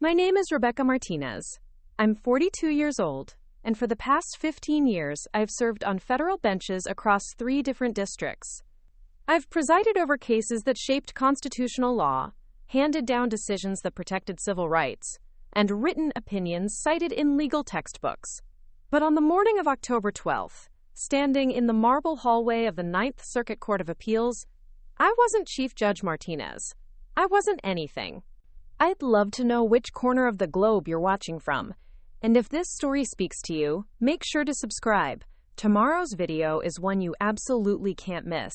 My name is Rebecca Martinez. I'm 42 years old, and for the past 15 years, I've served on federal benches across 3 different districts. I've presided over cases that shaped constitutional law, handed down decisions that protected civil rights, and written opinions cited in legal textbooks. But on the morning of October 12th, standing in the marble hallway of the Ninth Circuit Court of Appeals, I wasn't Chief Judge Martinez. I wasn't anything. I'd love to know which corner of the globe you're watching from. And if this story speaks to you, make sure to subscribe. Tomorrow's video is one you absolutely can't miss.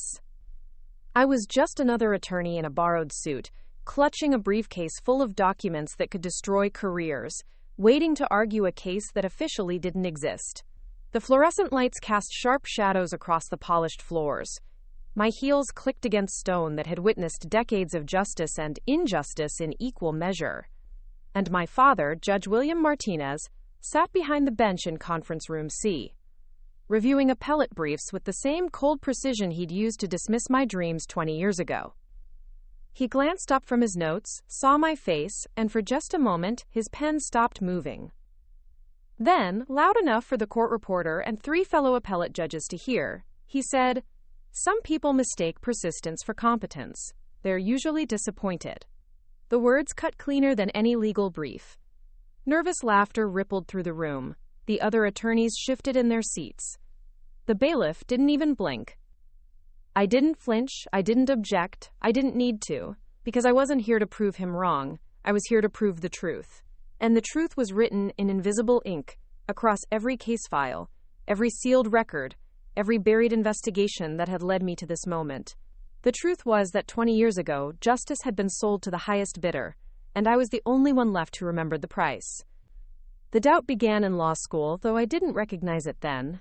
I was just another attorney in a borrowed suit, clutching a briefcase full of documents that could destroy careers, waiting to argue a case that officially didn't exist. The fluorescent lights cast sharp shadows across the polished floors. My heels clicked against stone that had witnessed decades of justice and injustice in equal measure. And my father, Judge William Martinez, sat behind the bench in Conference Room C, reviewing appellate briefs with the same cold precision he'd used to dismiss my dreams 20 years ago. He glanced up from his notes, saw my face, and for just a moment, his pen stopped moving. Then, loud enough for the court reporter and 3 fellow appellate judges to hear, he said, "Some people mistake persistence for competence. They're usually disappointed." The words cut cleaner than any legal brief. Nervous laughter rippled through the room. The other attorneys shifted in their seats. The bailiff didn't even blink. I didn't flinch, I didn't object, I didn't need to, because I wasn't here to prove him wrong. I was here to prove the truth. And the truth was written in invisible ink across every case file, every sealed record, every buried investigation that had led me to this moment. The truth was that 20 years ago, justice had been sold to the highest bidder, and I was the only one left who remembered the price. The doubt began in law school, though I didn't recognize it then.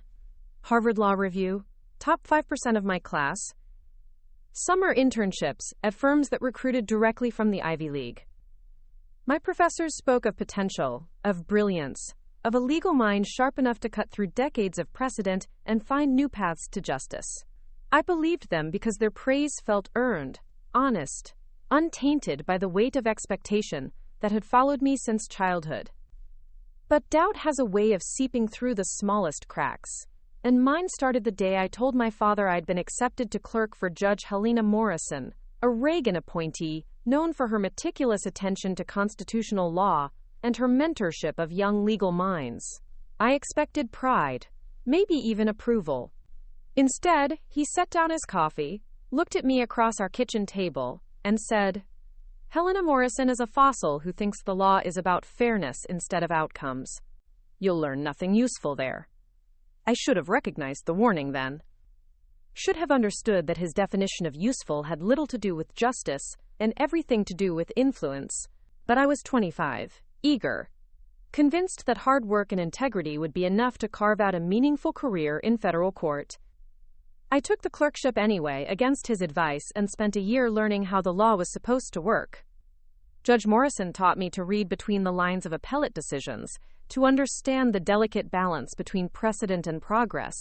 Harvard Law Review, top 5% of my class, summer internships at firms that recruited directly from the Ivy League. My professors spoke of potential, of brilliance, of a legal mind sharp enough to cut through decades of precedent and find new paths to justice. I believed them because their praise felt earned, honest, untainted by the weight of expectation that had followed me since childhood. But doubt has a way of seeping through the smallest cracks, and mine started the day I told my father I'd been accepted to clerk for Judge Helena Morrison, a Reagan appointee known for her meticulous attention to constitutional law and her mentorship of young legal minds. I expected pride, maybe even approval. Instead, he set down his coffee, looked at me across our kitchen table, and said, "Helena Morrison is a fossil who thinks the law is about fairness instead of outcomes. You'll learn nothing useful there." I should have recognized the warning then. Should have understood that his definition of useful had little to do with justice and everything to do with influence. But I was 25, eager, convinced that hard work and integrity would be enough to carve out a meaningful career in federal court. I took the clerkship anyway, against his advice, and spent a year learning how the law was supposed to work. Judge Morrison taught me to read between the lines of appellate decisions, to understand the delicate balance between precedent and progress,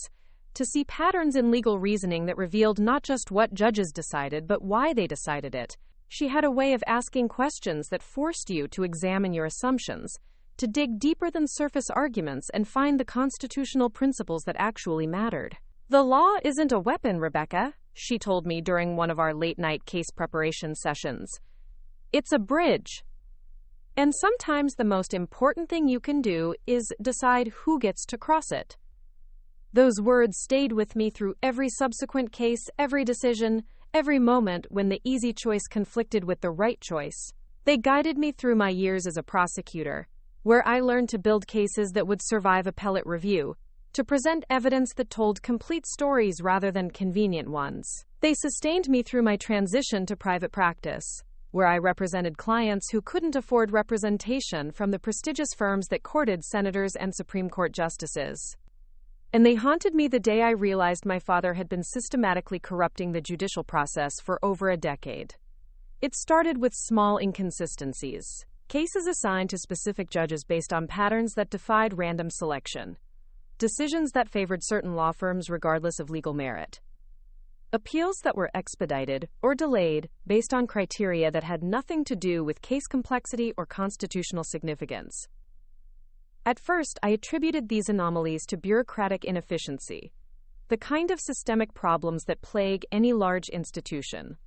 to see patterns in legal reasoning that revealed not just what judges decided, but why they decided it. She had a way of asking questions that forced you to examine your assumptions, to dig deeper than surface arguments and find the constitutional principles that actually mattered. "The law isn't a weapon, Rebecca," she told me during one of our late-night case preparation sessions. "It's a bridge. And sometimes the most important thing you can do is decide who gets to cross it." Those words stayed with me through every subsequent case, every decision, every moment when the easy choice conflicted with the right choice. They guided me through my years as a prosecutor, where I learned to build cases that would survive appellate review, to present evidence that told complete stories rather than convenient ones. They sustained me through my transition to private practice, where I represented clients who couldn't afford representation from the prestigious firms that courted senators and Supreme Court justices. And they haunted me the day I realized my father had been systematically corrupting the judicial process for over a decade. It started with small inconsistencies, cases assigned to specific judges based on patterns that defied random selection, decisions that favored certain law firms regardless of legal merit. Appeals that were expedited or delayed based on criteria that had nothing to do with case complexity or constitutional significance. At first, I attributed these anomalies to bureaucratic inefficiency, the kind of systemic problems that plague any large institution.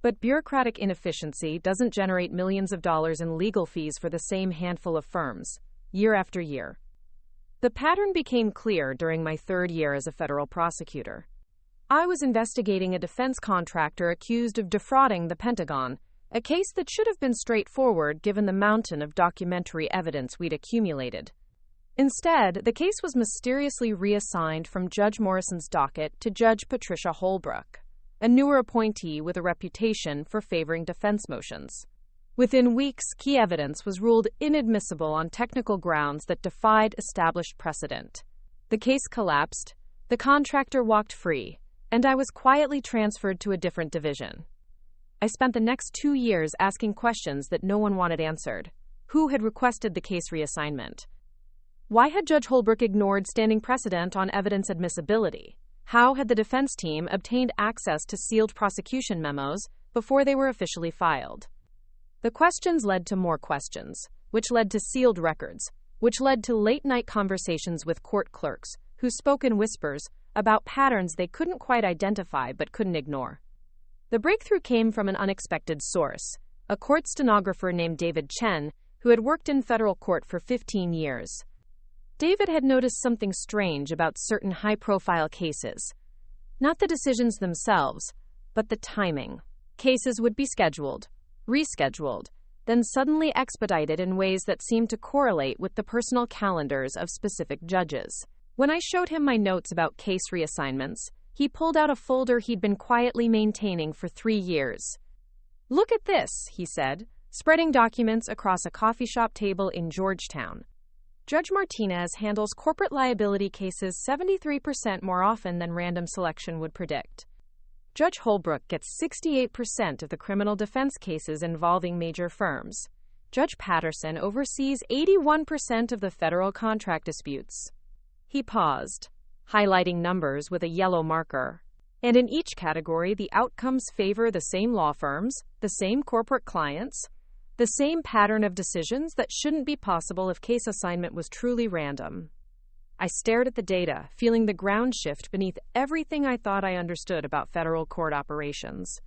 But bureaucratic inefficiency doesn't generate millions of dollars in legal fees for the same handful of firms, year after year. The pattern became clear during my third year as a federal prosecutor. I was investigating a defense contractor accused of defrauding the Pentagon, a case that should have been straightforward given the mountain of documentary evidence we'd accumulated. Instead, the case was mysteriously reassigned from Judge Morrison's docket to Judge Patricia Holbrook, a newer appointee with a reputation for favoring defense motions. Within weeks, key evidence was ruled inadmissible on technical grounds that defied established precedent. The case collapsed, the contractor walked free, and I was quietly transferred to a different division. I spent the next 2 years asking questions that no one wanted answered. Who had requested the case reassignment? Why had Judge Holbrook ignored standing precedent on evidence admissibility? How had the defense team obtained access to sealed prosecution memos before they were officially filed? The questions led to more questions, which led to sealed records, which led to late-night conversations with court clerks who spoke in whispers about patterns they couldn't quite identify but couldn't ignore. The breakthrough came from an unexpected source, a court stenographer named David Chen, who had worked in federal court for 15 years. David had noticed something strange about certain high-profile cases. Not the decisions themselves, but the timing. Cases would be scheduled, rescheduled, then suddenly expedited in ways that seemed to correlate with the personal calendars of specific judges. When I showed him my notes about case reassignments, he pulled out a folder he'd been quietly maintaining for 3 years. "Look at this," he said, spreading documents across a coffee shop table in Georgetown. Judge Martinez handles corporate liability cases 73% more often than random selection would predict. Judge Holbrook gets 68% of the criminal defense cases involving major firms. Judge Patterson oversees 81% of the federal contract disputes. He paused, highlighting numbers with a yellow marker. And in each category, the outcomes favor the same law firms, the same corporate clients, the same pattern of decisions that shouldn't be possible if case assignment was truly random. I stared at the data, feeling the ground shift beneath everything I thought I understood about federal court operations.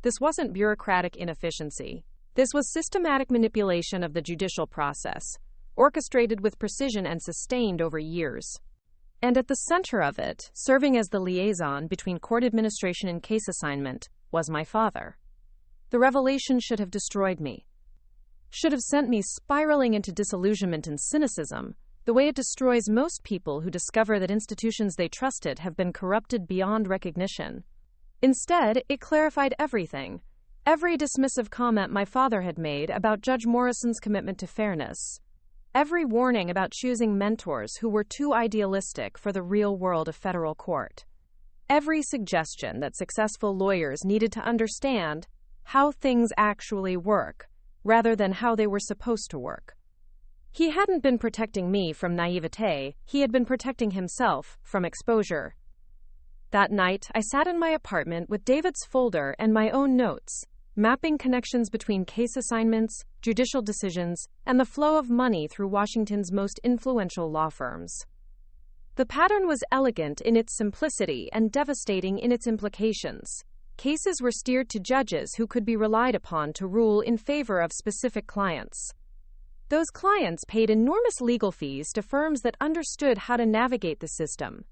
This wasn't bureaucratic inefficiency. This was systematic manipulation of the judicial process, orchestrated with precision and sustained over years. And at the center of it, serving as the liaison between court administration and case assignment, was my father. The revelation should have destroyed me. Should have sent me spiraling into disillusionment and cynicism, the way it destroys most people who discover that institutions they trusted have been corrupted beyond recognition. Instead, it clarified everything. Every dismissive comment my father had made about Judge Morrison's commitment to fairness. Every warning about choosing mentors who were too idealistic for the real world of federal court. Every suggestion that successful lawyers needed to understand how things actually work, rather than how they were supposed to work. He hadn't been protecting me from naivete, he had been protecting himself from exposure. That night, I sat in my apartment with David's folder and my own notes, mapping connections between case assignments, judicial decisions, and the flow of money through Washington's most influential law firms. The pattern was elegant in its simplicity and devastating in its implications. Cases were steered to judges who could be relied upon to rule in favor of specific clients. Those clients paid enormous legal fees to firms that understood how to navigate the system.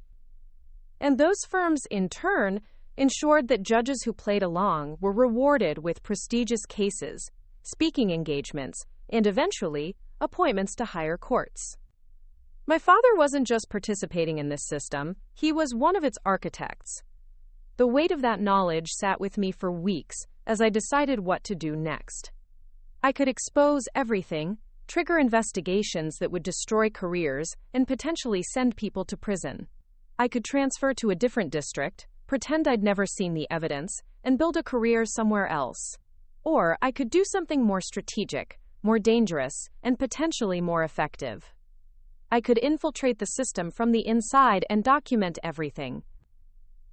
And those firms, in turn, ensured that judges who played along were rewarded with prestigious cases, speaking engagements, and eventually, appointments to higher courts. My father wasn't just participating in this system, he was one of its architects. The weight of that knowledge sat with me for weeks as I decided what to do next. I could expose everything, trigger investigations that would destroy careers, and potentially send people to prison. I could transfer to a different district, pretend I'd never seen the evidence, and build a career somewhere else. Or I could do something more strategic, more dangerous, and potentially more effective. I could infiltrate the system from the inside and document everything.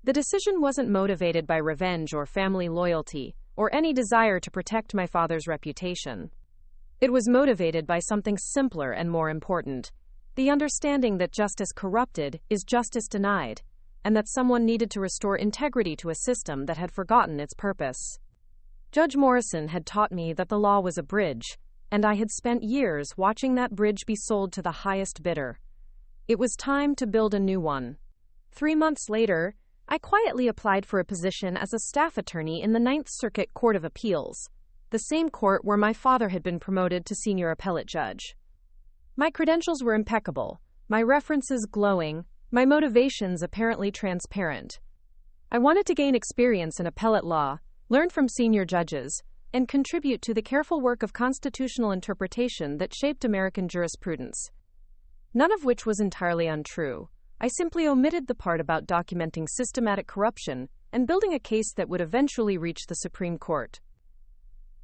The decision wasn't motivated by revenge or family loyalty, or any desire to protect my father's reputation. It was motivated by something simpler and more important: the understanding that justice corrupted is justice denied, and that someone needed to restore integrity to a system that had forgotten its purpose. Judge Morrison had taught me that the law was a bridge, and I had spent years watching that bridge be sold to the highest bidder. It was time to build a new one. 3 months later, I quietly applied for a position as a staff attorney in the Ninth Circuit Court of Appeals, the same court where my father had been promoted to senior appellate judge. My credentials were impeccable, my references glowing, my motivations apparently transparent. I wanted to gain experience in appellate law, learn from senior judges, and contribute to the careful work of constitutional interpretation that shaped American jurisprudence. None of which was entirely untrue. I simply omitted the part about documenting systematic corruption and building a case that would eventually reach the Supreme Court.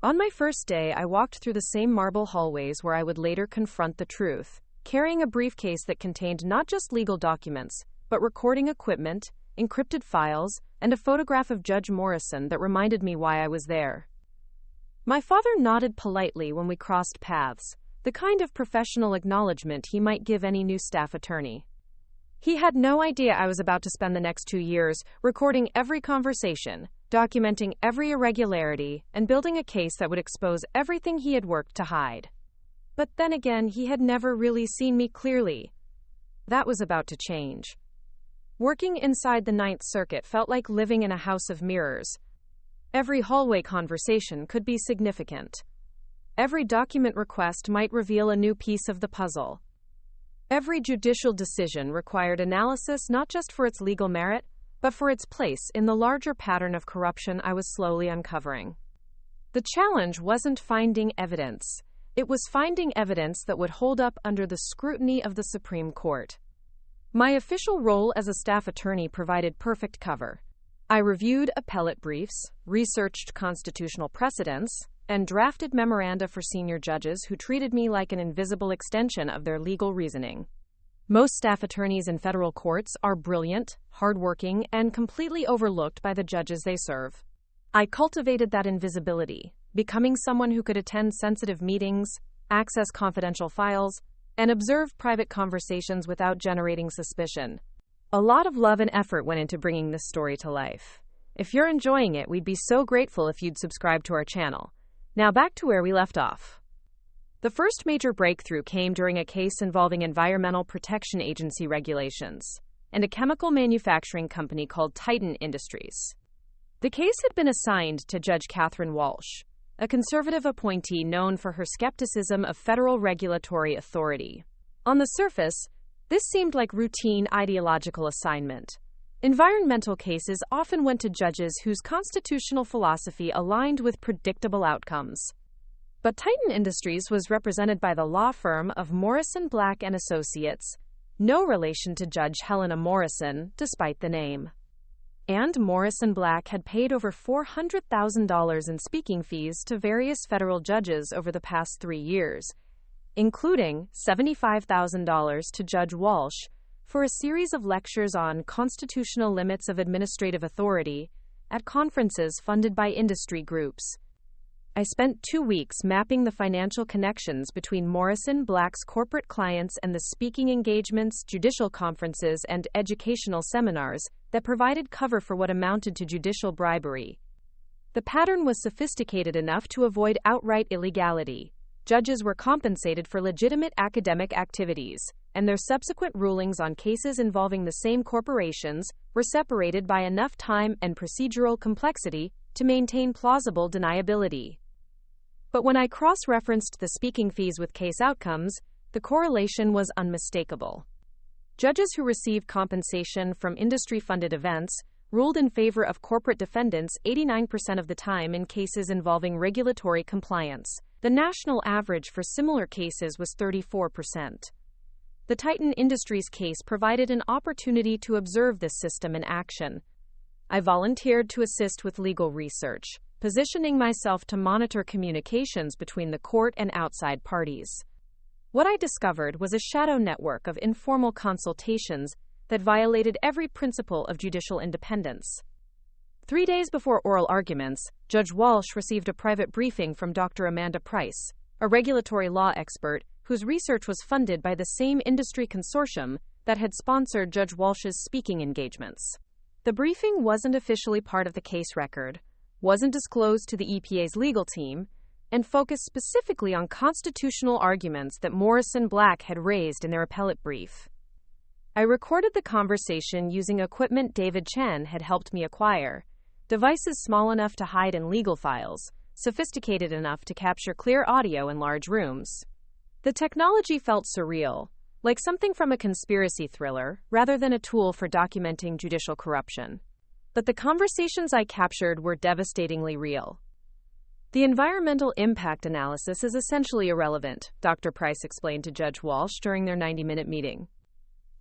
On my first day, I walked through the same marble hallways where I would later confront the truth, carrying a briefcase that contained not just legal documents, but recording equipment, encrypted files, and a photograph of Judge Morrison that reminded me why I was there. My father nodded politely when we crossed paths, the kind of professional acknowledgement he might give any new staff attorney. He had no idea I was about to spend the next 2 years recording every conversation, documenting every irregularity, and building a case that would expose everything he had worked to hide. But then again, he had never really seen me clearly. That was about to change. Working inside the Ninth Circuit felt like living in a house of mirrors. Every hallway conversation could be significant. Every document request might reveal a new piece of the puzzle. Every judicial decision required analysis not just for its legal merit, but for its place in the larger pattern of corruption I was slowly uncovering. The challenge wasn't finding evidence. It was finding evidence that would hold up under the scrutiny of the Supreme Court. My official role as a staff attorney provided perfect cover. I reviewed appellate briefs, researched constitutional precedents, and drafted memoranda for senior judges who treated me like an invisible extension of their legal reasoning. Most staff attorneys in federal courts are brilliant, hardworking, and completely overlooked by the judges they serve. I cultivated that invisibility, becoming someone who could attend sensitive meetings, access confidential files, and observe private conversations without generating suspicion. A lot of love and effort went into bringing this story to life. If you're enjoying it, we'd be so grateful if you'd subscribe to our channel. Now back to where we left off. The first major breakthrough came during a case involving Environmental Protection Agency regulations and a chemical manufacturing company called Titan Industries. The case had been assigned to Judge Catherine Walsh, a conservative appointee known for her skepticism of federal regulatory authority. On the surface, this seemed like routine ideological assignment. Environmental cases often went to judges whose constitutional philosophy aligned with predictable outcomes. But Titan Industries was represented by the law firm of Morrison, Black & Associates, no relation to Judge Helena Morrison, despite the name. And Morrison Black had paid over $400,000 in speaking fees to various federal judges over the past 3 years, including $75,000 to Judge Walsh, for a series of lectures on constitutional limits of administrative authority at conferences funded by industry groups. I spent 2 weeks mapping the financial connections between Morrison Black's corporate clients and the speaking engagements, judicial conferences, and educational seminars that provided cover for what amounted to judicial bribery. The pattern was sophisticated enough to avoid outright illegality. Judges were compensated for legitimate academic activities, and their subsequent rulings on cases involving the same corporations were separated by enough time and procedural complexity to maintain plausible deniability. But when I cross-referenced the speaking fees with case outcomes, the correlation was unmistakable. Judges who received compensation from industry-funded events ruled in favor of corporate defendants 89% of the time in cases involving regulatory compliance. The national average for similar cases was 34%. The Titan Industries case provided an opportunity to observe this system in action. I volunteered to assist with legal research, positioning myself to monitor communications between the court and outside parties. What I discovered was a shadow network of informal consultations that violated every principle of judicial independence. 3 days before oral arguments, Judge Walsh received a private briefing from Dr. Amanda Price, a regulatory law expert whose research was funded by the same industry consortium that had sponsored Judge Walsh's speaking engagements. The briefing wasn't officially part of the case record, wasn't disclosed to the EPA's legal team, and focused specifically on constitutional arguments that Morrison Black had raised in their appellate brief. I recorded the conversation using equipment David Chen had helped me acquire, devices small enough to hide in legal files, sophisticated enough to capture clear audio in large rooms. The technology felt surreal, like something from a conspiracy thriller, rather than a tool for documenting judicial corruption. But the conversations I captured were devastatingly real. The environmental impact analysis is essentially irrelevant, Dr. Price explained to Judge Walsh during their 90-minute meeting.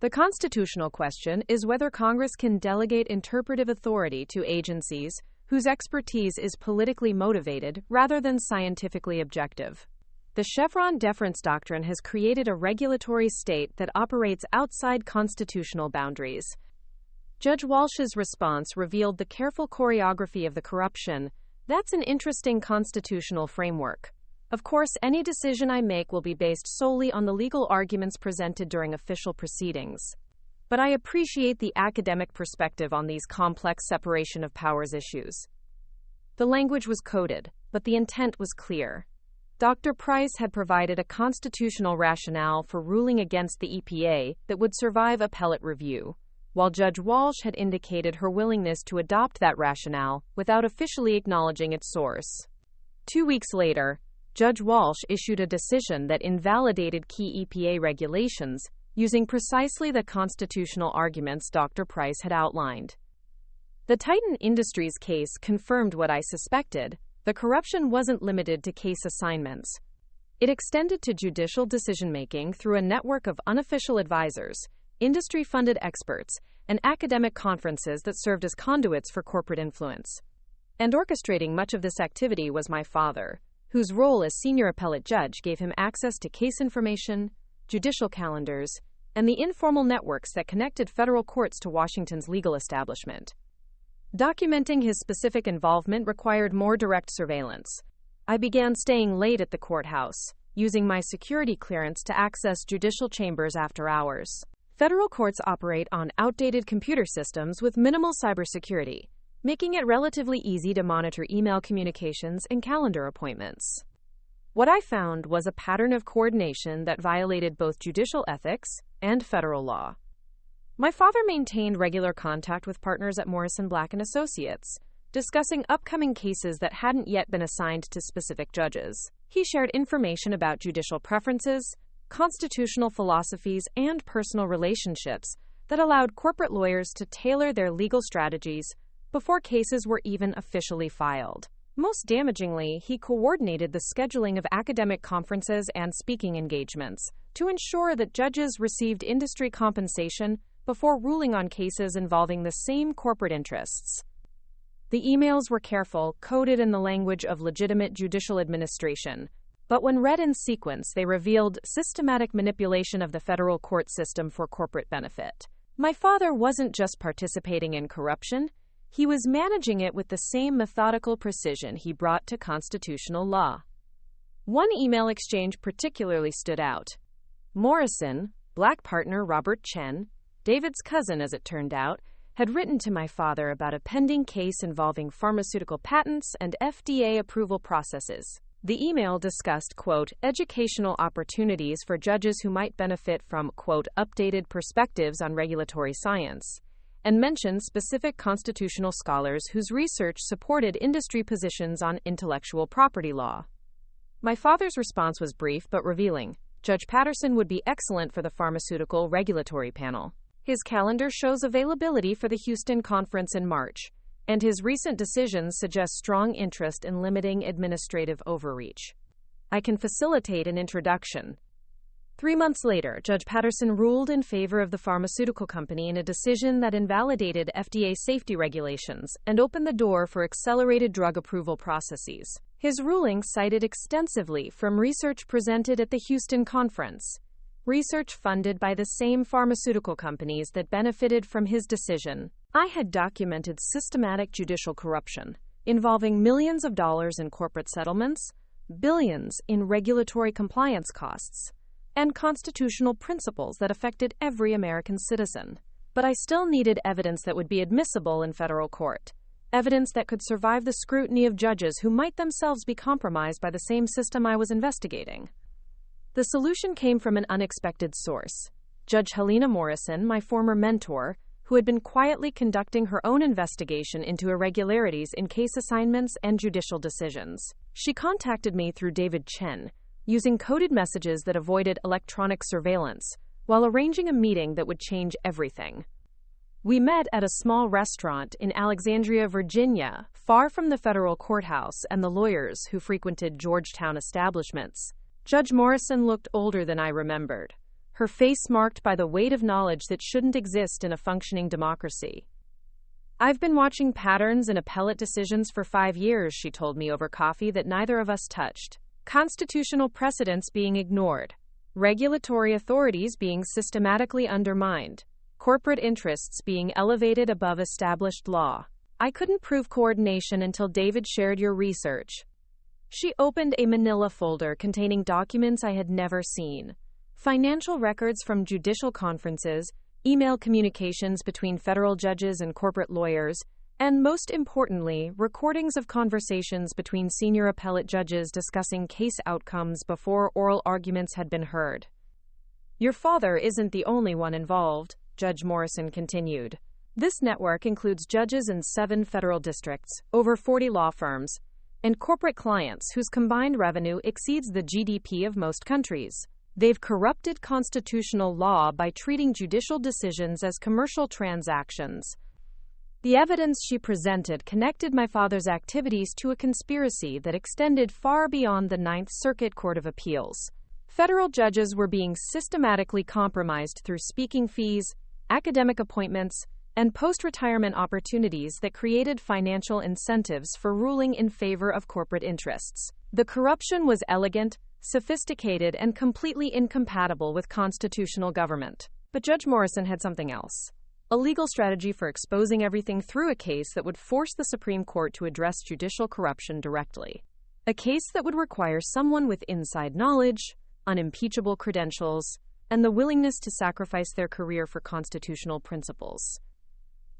The constitutional question is whether Congress can delegate interpretive authority to agencies whose expertise is politically motivated rather than scientifically objective. The Chevron deference doctrine has created a regulatory state that operates outside constitutional boundaries. Judge Walsh's response revealed the careful choreography of the corruption. That's an interesting constitutional framework. Of course, any decision I make will be based solely on the legal arguments presented during official proceedings. But I appreciate the academic perspective on these complex separation of powers issues. The language was coded, but the intent was clear. Dr. Price had provided a constitutional rationale for ruling against the EPA that would survive appellate review, while Judge Walsh had indicated her willingness to adopt that rationale without officially acknowledging its source. 2 weeks later, Judge Walsh issued a decision that invalidated key EPA regulations using precisely the constitutional arguments Dr. Price had outlined. The Titan Industries case confirmed what I suspected. The corruption wasn't limited to case assignments. It extended to judicial decision-making through a network of unofficial advisors, industry-funded experts, and academic conferences that served as conduits for corporate influence. And orchestrating much of this activity was my father, whose role as senior appellate judge gave him access to case information, judicial calendars, and the informal networks that connected federal courts to Washington's legal establishment. Documenting his specific involvement required more direct surveillance. I began staying late at the courthouse, using my security clearance to access judicial chambers after hours. Federal courts operate on outdated computer systems with minimal cybersecurity, making it relatively easy to monitor email communications and calendar appointments. What I found was a pattern of coordination that violated both judicial ethics and federal law. My father maintained regular contact with partners at Morrison Black & Associates, discussing upcoming cases that hadn't yet been assigned to specific judges. He shared information about judicial preferences, constitutional philosophies, and personal relationships that allowed corporate lawyers to tailor their legal strategies before cases were even officially filed. Most damagingly, he coordinated the scheduling of academic conferences and speaking engagements to ensure that judges received industry compensation before ruling on cases involving the same corporate interests. The emails were careful, coded in the language of legitimate judicial administration, but when read in sequence, they revealed systematic manipulation of the federal court system for corporate benefit. My father wasn't just participating in corruption, he was managing it with the same methodical precision he brought to constitutional law. One email exchange particularly stood out. Morrison, Black partner Robert Chen, David's cousin as it turned out, had written to my father about a pending case involving pharmaceutical patents and FDA approval processes. The email discussed, quote, educational opportunities for judges who might benefit from, quote, updated perspectives on regulatory science, and mentioned specific constitutional scholars whose research supported industry positions on intellectual property law. My father's response was brief but revealing. Judge Patterson would be excellent for the pharmaceutical regulatory panel. His calendar shows availability for the Houston conference in March, and his recent decisions suggest strong interest in limiting administrative overreach. I can facilitate an introduction. 3 months later, Judge Patterson ruled in favor of the pharmaceutical company in a decision that invalidated FDA safety regulations and opened the door for accelerated drug approval processes. His ruling cited extensively from research presented at the Houston conference, research funded by the same pharmaceutical companies that benefited from his decision. I had documented systematic judicial corruption, involving millions of dollars in corporate settlements, billions in regulatory compliance costs, and constitutional principles that affected every American citizen. But I still needed evidence that would be admissible in federal court, evidence that could survive the scrutiny of judges who might themselves be compromised by the same system I was investigating. The solution came from an unexpected source. Judge Helena Morrison, my former mentor, who had been quietly conducting her own investigation into irregularities in case assignments and judicial decisions. She contacted me through David Chen, using coded messages that avoided electronic surveillance, while arranging a meeting that would change everything. We met at a small restaurant in Alexandria, Virginia, far from the federal courthouse and the lawyers who frequented Georgetown establishments. Judge Morrison looked older than I remembered, her face marked by the weight of knowledge that shouldn't exist in a functioning democracy. "I've been watching patterns in appellate decisions for 5 years," she told me over coffee, "that neither of us touched. Constitutional precedents being ignored, regulatory authorities being systematically undermined, corporate interests being elevated above established law. I couldn't prove coordination until David shared your research." She opened a manila folder containing documents I had never seen. Financial records from judicial conferences, email communications between federal judges and corporate lawyers, and most importantly, recordings of conversations between senior appellate judges discussing case outcomes before oral arguments had been heard. "Your father isn't the only one involved," Judge Morrison continued. "This network includes judges in 7 federal districts, over 40 law firms, and corporate clients whose combined revenue exceeds the GDP of most countries. They've corrupted constitutional law by treating judicial decisions as commercial transactions." The evidence she presented connected my father's activities to a conspiracy that extended far beyond the Ninth Circuit Court of Appeals. Federal judges were being systematically compromised through speaking fees, academic appointments, and post-retirement opportunities that created financial incentives for ruling in favor of corporate interests. The corruption was elegant, sophisticated, and completely incompatible with constitutional government. But Judge Morrison had something else. A legal strategy for exposing everything through a case that would force the Supreme Court to address judicial corruption directly. A case that would require someone with inside knowledge, unimpeachable credentials, and the willingness to sacrifice their career for constitutional principles.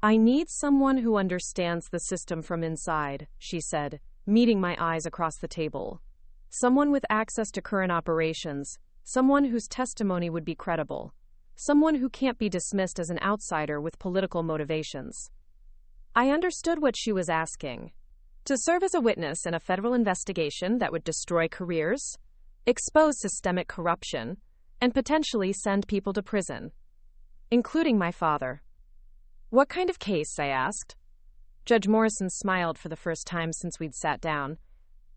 "I need someone who understands the system from inside," she said, meeting my eyes across the table. "Someone with access to current operations, someone whose testimony would be credible, someone who can't be dismissed as an outsider with political motivations." I understood what she was asking. To serve as a witness in a federal investigation that would destroy careers, expose systemic corruption, and potentially send people to prison, including my father. "What kind of case?" I asked. Judge Morrison smiled for the first time since we'd sat down.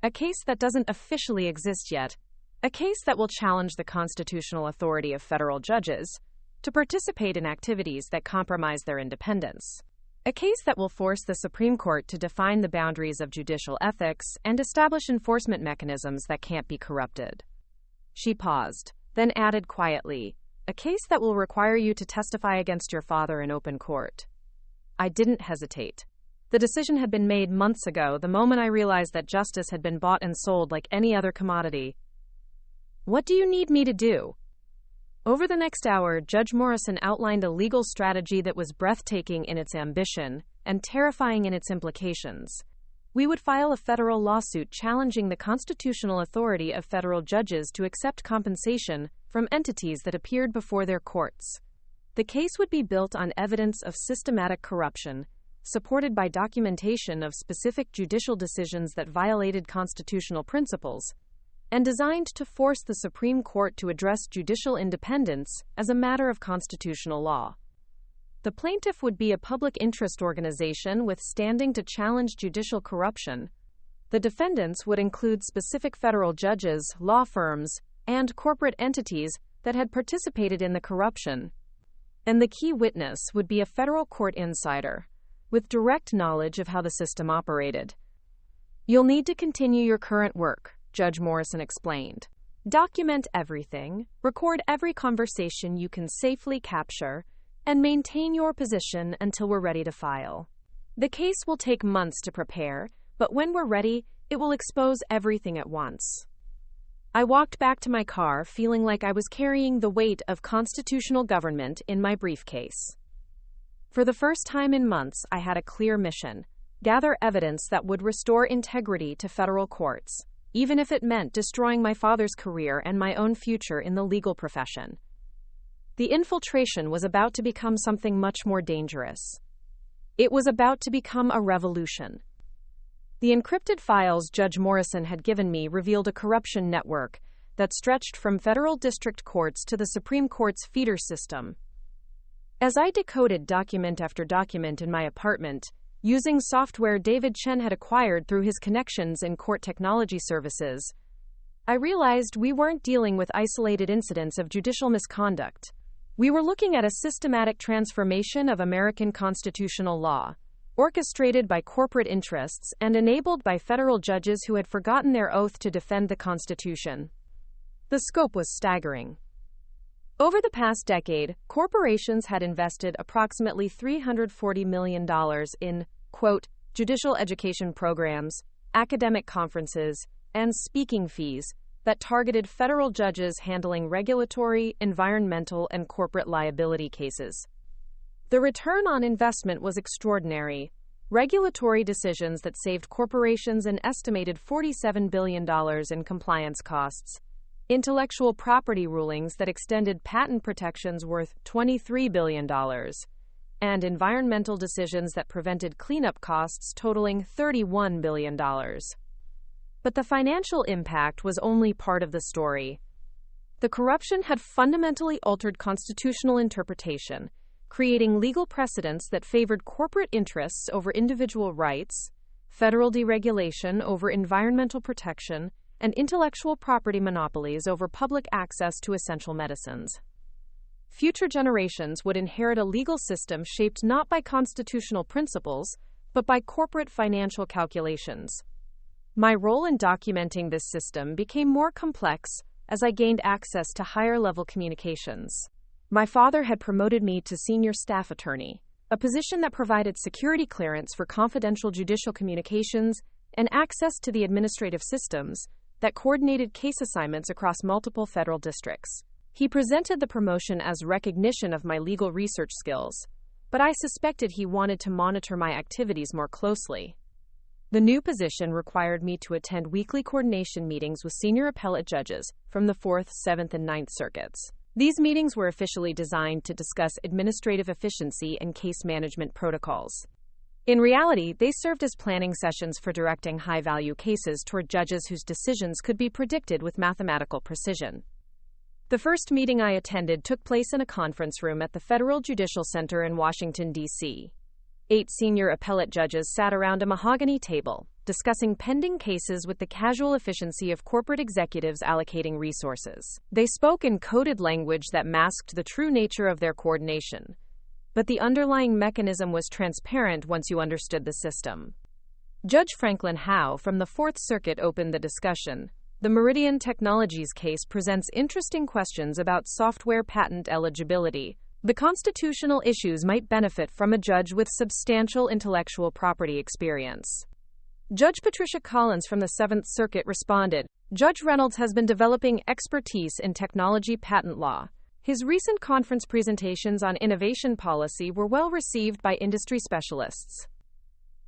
"A case that doesn't officially exist yet. A case that will challenge the constitutional authority of federal judges to participate in activities that compromise their independence. A case that will force the Supreme Court to define the boundaries of judicial ethics and establish enforcement mechanisms that can't be corrupted." She paused, then added quietly, "A case that will require you to testify against your father in open court." I didn't hesitate. The decision had been made months ago, the moment I realized that justice had been bought and sold like any other commodity. "What do you need me to do?" Over the next hour, Judge Morrison outlined a legal strategy that was breathtaking in its ambition and terrifying in its implications. We would file a federal lawsuit challenging the constitutional authority of federal judges to accept compensation from entities that appeared before their courts. The case would be built on evidence of systematic corruption, supported by documentation of specific judicial decisions that violated constitutional principles, and designed to force the Supreme Court to address judicial independence as a matter of constitutional law. The plaintiff would be a public interest organization with standing to challenge judicial corruption. The defendants would include specific federal judges, law firms, and corporate entities that had participated in the corruption. And the key witness would be a federal court insider, with direct knowledge of how the system operated. "You'll need to continue your current work," Judge Morrison explained. Document everything, record every conversation you can safely capture, and maintain your position until we're ready to file. The case will take months to prepare, but when we're ready, it will expose everything at once. I walked back to my car feeling like I was carrying the weight of constitutional government in my briefcase. For the first time in months, I had a clear mission: gather evidence that would restore integrity to federal courts, even if it meant destroying my father's career and my own future in the legal profession. The infiltration was about to become something much more dangerous. It was about to become a revolution. The encrypted files Judge Morrison had given me revealed a corruption network that stretched from federal district courts to the Supreme Court's feeder system. As I decoded document after document in my apartment, using software David Chen had acquired through his connections in court technology services, I realized we weren't dealing with isolated incidents of judicial misconduct. We were looking at a systematic transformation of American constitutional law, orchestrated by corporate interests and enabled by federal judges who had forgotten their oath to defend the Constitution. The scope was staggering. Over the past decade, corporations had invested approximately $340 million in, quote, judicial education programs, academic conferences, and speaking fees that targeted federal judges handling regulatory, environmental, and corporate liability cases. The return on investment was extraordinary. Regulatory decisions that saved corporations an estimated $47 billion in compliance costs, intellectual property rulings that extended patent protections worth $23 billion, and environmental decisions that prevented cleanup costs totaling $31 billion. But the financial impact was only part of the story. The corruption had fundamentally altered constitutional interpretation, creating legal precedents that favored corporate interests over individual rights, federal deregulation over environmental protection, and intellectual property monopolies over public access to essential medicines. Future generations would inherit a legal system shaped not by constitutional principles, but by corporate financial calculations. My role in documenting this system became more complex as I gained access to higher-level communications. My father had promoted me to senior staff attorney, a position that provided security clearance for confidential judicial communications and access to the administrative systems that coordinated case assignments across multiple federal districts. He presented the promotion as recognition of my legal research skills, but I suspected he wanted to monitor my activities more closely. The new position required me to attend weekly coordination meetings with senior appellate judges from the 4th, 7th, and 9th circuits. These meetings were officially designed to discuss administrative efficiency and case management protocols. In reality, they served as planning sessions for directing high-value cases toward judges whose decisions could be predicted with mathematical precision. The first meeting I attended took place in a conference room at the Federal Judicial Center in Washington, D.C. 8 senior appellate judges sat around a mahogany table, discussing pending cases with the casual efficiency of corporate executives allocating resources. They spoke in coded language that masked the true nature of their coordination, but the underlying mechanism was transparent once you understood the system. Judge Franklin Howe from the 4th Circuit opened the discussion. The Meridian Technologies case presents interesting questions about software patent eligibility. The constitutional issues might benefit from a judge with substantial intellectual property experience. Judge Patricia Collins from the 7th Circuit responded, Judge Reynolds has been developing expertise in technology patent law. His recent conference presentations on innovation policy were well received by industry specialists.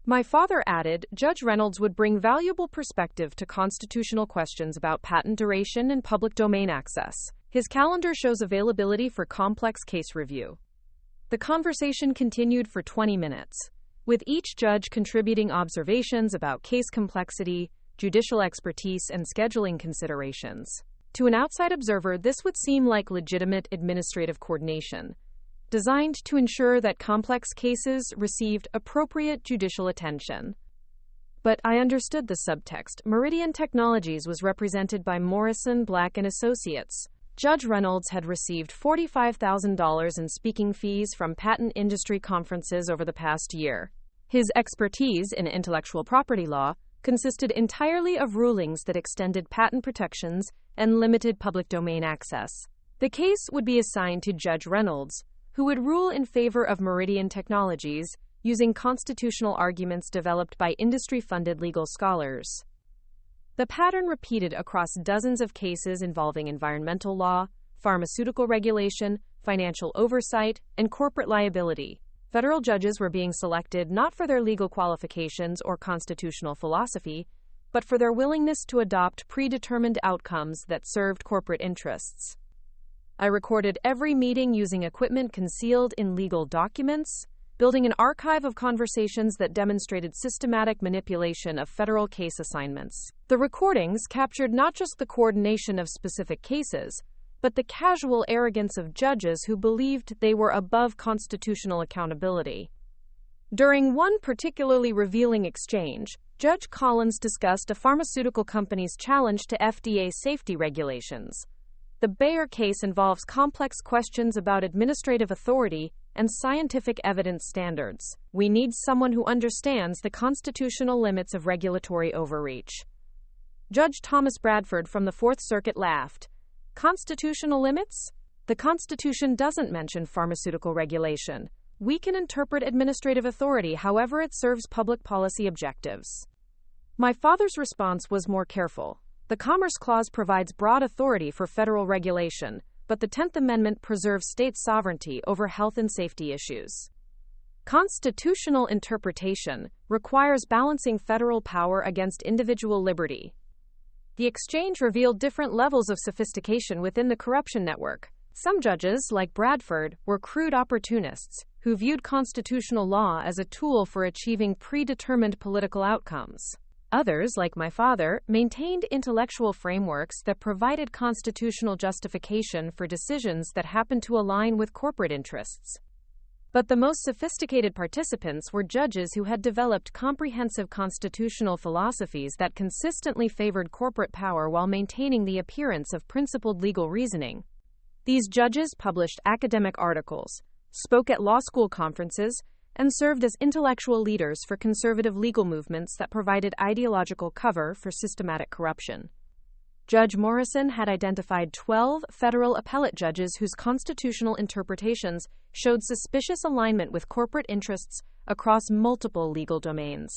My father added, Judge Reynolds would bring valuable perspective to constitutional questions about patent duration and public domain access. His calendar shows availability for complex case review. The conversation continued for 20 minutes, with each judge contributing observations about case complexity, judicial expertise, and scheduling considerations. To an outside observer, this would seem like legitimate administrative coordination, designed to ensure that complex cases received appropriate judicial attention. But I understood the subtext. Meridian Technologies was represented by Morrison, Black & Associates. Judge Reynolds had received $45,000 in speaking fees from patent industry conferences over the past year. His expertise in intellectual property law consisted entirely of rulings that extended patent protections and limited public domain access. The case would be assigned to Judge Reynolds, who would rule in favor of Meridian Technologies using constitutional arguments developed by industry-funded legal scholars. The pattern repeated across dozens of cases involving environmental law, pharmaceutical regulation, financial oversight, and corporate liability. Federal judges were being selected not for their legal qualifications or constitutional philosophy, but for their willingness to adopt predetermined outcomes that served corporate interests. I recorded every meeting using equipment concealed in legal documents, building an archive of conversations that demonstrated systematic manipulation of federal case assignments. The recordings captured not just the coordination of specific cases, but the casual arrogance of judges who believed they were above constitutional accountability. During one particularly revealing exchange, Judge Collins discussed a pharmaceutical company's challenge to FDA safety regulations. The Bayer case involves complex questions about administrative authority and scientific evidence standards. We need someone who understands the constitutional limits of regulatory overreach. Judge Thomas Bradford from the Fourth Circuit laughed. Constitutional limits? The Constitution doesn't mention pharmaceutical regulation. We can interpret administrative authority however it serves public policy objectives. My father's response was more careful. The Commerce Clause provides broad authority for federal regulation, but the 10th Amendment preserves state sovereignty over health and safety issues. Constitutional interpretation requires balancing federal power against individual liberty. The exchange revealed different levels of sophistication within the corruption network. Some judges, like Bradford, were crude opportunists who viewed constitutional law as a tool for achieving predetermined political outcomes. Others, like my father, maintained intellectual frameworks that provided constitutional justification for decisions that happened to align with corporate interests. But the most sophisticated participants were judges who had developed comprehensive constitutional philosophies that consistently favored corporate power while maintaining the appearance of principled legal reasoning. These judges published academic articles, spoke at law school conferences, and served as intellectual leaders for conservative legal movements that provided ideological cover for systematic corruption. Judge Morrison had identified 12 federal appellate judges whose constitutional interpretations showed suspicious alignment with corporate interests across multiple legal domains.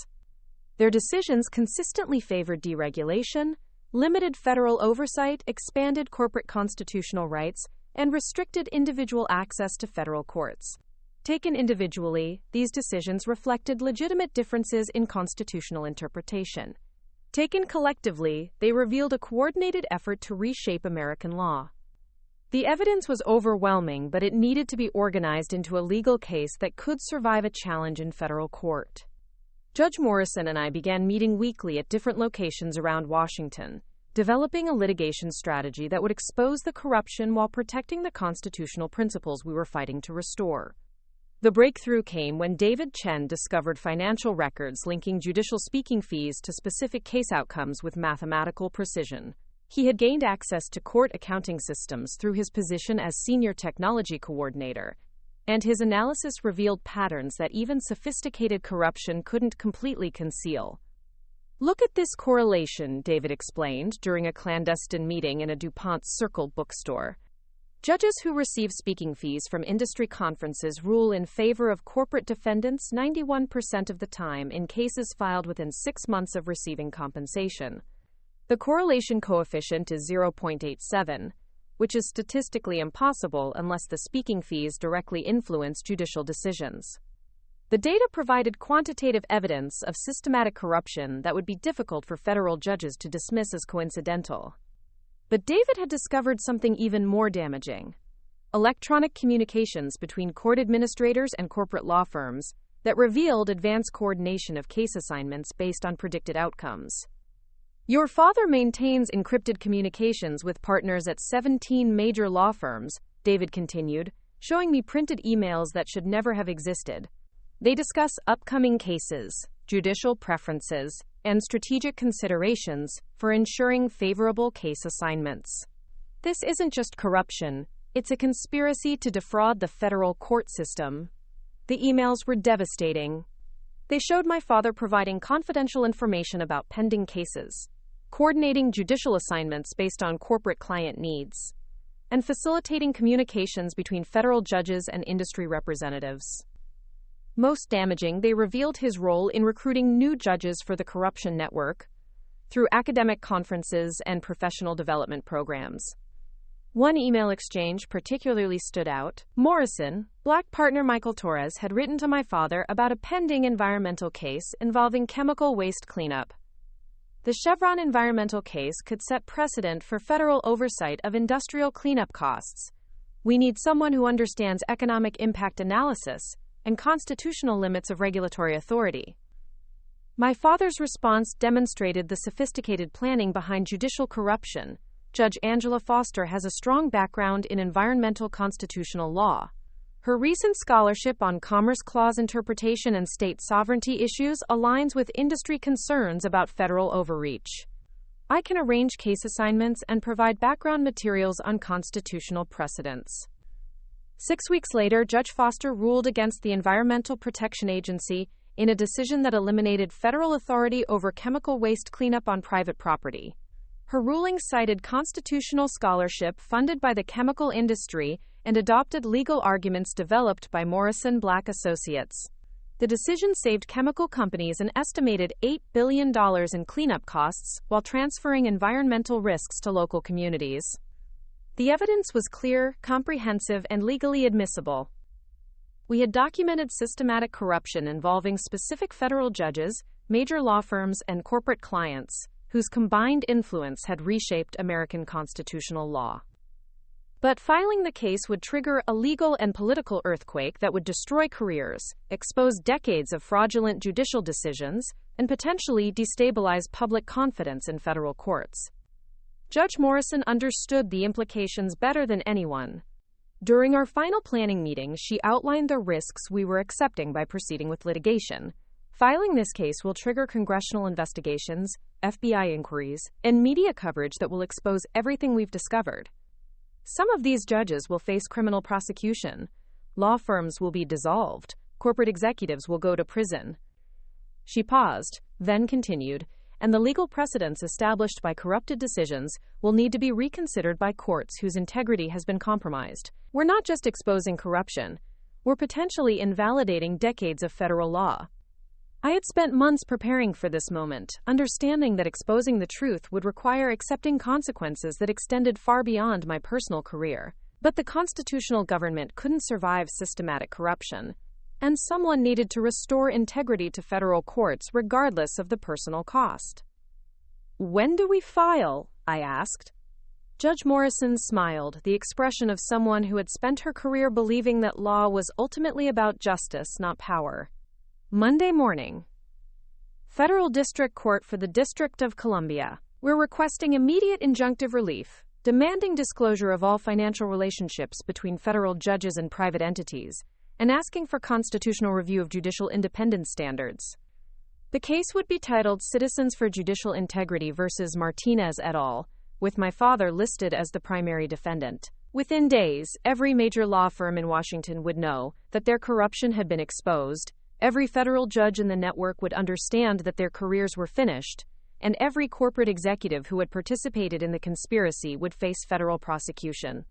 Their decisions consistently favored deregulation, limited federal oversight, expanded corporate constitutional rights, and restricted individual access to federal courts. Taken individually, these decisions reflected legitimate differences in constitutional interpretation. Taken collectively, they revealed a coordinated effort to reshape American law. The evidence was overwhelming, but it needed to be organized into a legal case that could survive a challenge in federal court. Judge Morrison and I began meeting weekly at different locations around Washington, developing a litigation strategy that would expose the corruption while protecting the constitutional principles we were fighting to restore. The breakthrough came when David Chen discovered financial records linking judicial speaking fees to specific case outcomes with mathematical precision. He had gained access to court accounting systems through his position as senior technology coordinator, and his analysis revealed patterns that even sophisticated corruption couldn't completely conceal. Look at this correlation, David explained during a clandestine meeting in a DuPont Circle bookstore. Judges who receive speaking fees from industry conferences rule in favor of corporate defendants 91% of the time in cases filed within 6 months of receiving compensation. The correlation coefficient is 0.87, which is statistically impossible unless the speaking fees directly influence judicial decisions. The data provided quantitative evidence of systematic corruption that would be difficult for federal judges to dismiss as coincidental. But David had discovered something even more damaging: electronic communications between court administrators and corporate law firms that revealed advanced coordination of case assignments based on predicted outcomes. Your father maintains encrypted communications with partners at 17 major law firms, David continued, showing me printed emails that should never have existed. They discuss upcoming cases, judicial preferences, and strategic considerations for ensuring favorable case assignments. This isn't just corruption, it's a conspiracy to defraud the federal court system. The emails were devastating. They showed my father providing confidential information about pending cases, coordinating judicial assignments based on corporate client needs, and facilitating communications between federal judges and industry representatives. Most damaging, they revealed his role in recruiting new judges for the corruption network through academic conferences and professional development programs. One email exchange particularly stood out. Morrison, black partner Michael Torres, had written to my father about a pending environmental case involving chemical waste cleanup. The Chevron environmental case could set precedent for federal oversight of industrial cleanup costs. We need someone who understands economic impact analysis and constitutional limits of regulatory authority. My father's response demonstrated the sophisticated planning behind judicial corruption. Judge Angela Foster has a strong background in environmental constitutional law. Her recent scholarship on Commerce Clause interpretation and state sovereignty issues aligns with industry concerns about federal overreach. I can arrange case assignments and provide background materials on constitutional precedents. 6 weeks later, Judge Foster ruled against the Environmental Protection Agency in a decision that eliminated federal authority over chemical waste cleanup on private property. Her ruling cited constitutional scholarship funded by the chemical industry and adopted legal arguments developed by Morrison Black Associates. The decision saved chemical companies an estimated $8 billion in cleanup costs while transferring environmental risks to local communities. The evidence was clear, comprehensive, and legally admissible. We had documented systematic corruption involving specific federal judges, major law firms, and corporate clients, whose combined influence had reshaped American constitutional law. But filing the case would trigger a legal and political earthquake that would destroy careers, expose decades of fraudulent judicial decisions, and potentially destabilize public confidence in federal courts. Judge Morrison understood the implications better than anyone. During our final planning meeting, she outlined the risks we were accepting by proceeding with litigation. Filing this case will trigger congressional investigations, FBI inquiries, and media coverage that will expose everything we've discovered. Some of these judges will face criminal prosecution. Law firms will be dissolved. Corporate executives will go to prison. She paused, then continued, and the legal precedents established by corrupted decisions will need to be reconsidered by courts whose integrity has been compromised. We're not just exposing corruption, we're potentially invalidating decades of federal law. I had spent months preparing for this moment, understanding that exposing the truth would require accepting consequences that extended far beyond my personal career. But the constitutional government couldn't survive systematic corruption, and someone needed to restore integrity to federal courts regardless of the personal cost. "When do we file?" I asked. Judge Morrison smiled, the expression of someone who had spent her career believing that law was ultimately about justice, not power. "Monday morning. Federal District Court for the District of Columbia. We're requesting immediate injunctive relief, demanding disclosure of all financial relationships between federal judges and private entities, and asking for constitutional review of judicial independence standards." The case would be titled Citizens for Judicial Integrity versus Martinez et al., with my father listed as the primary defendant. Within days, every major law firm in Washington would know that their corruption had been exposed. Every federal judge in the network would understand that their careers were finished, and every corporate executive who had participated in the conspiracy would face federal prosecution.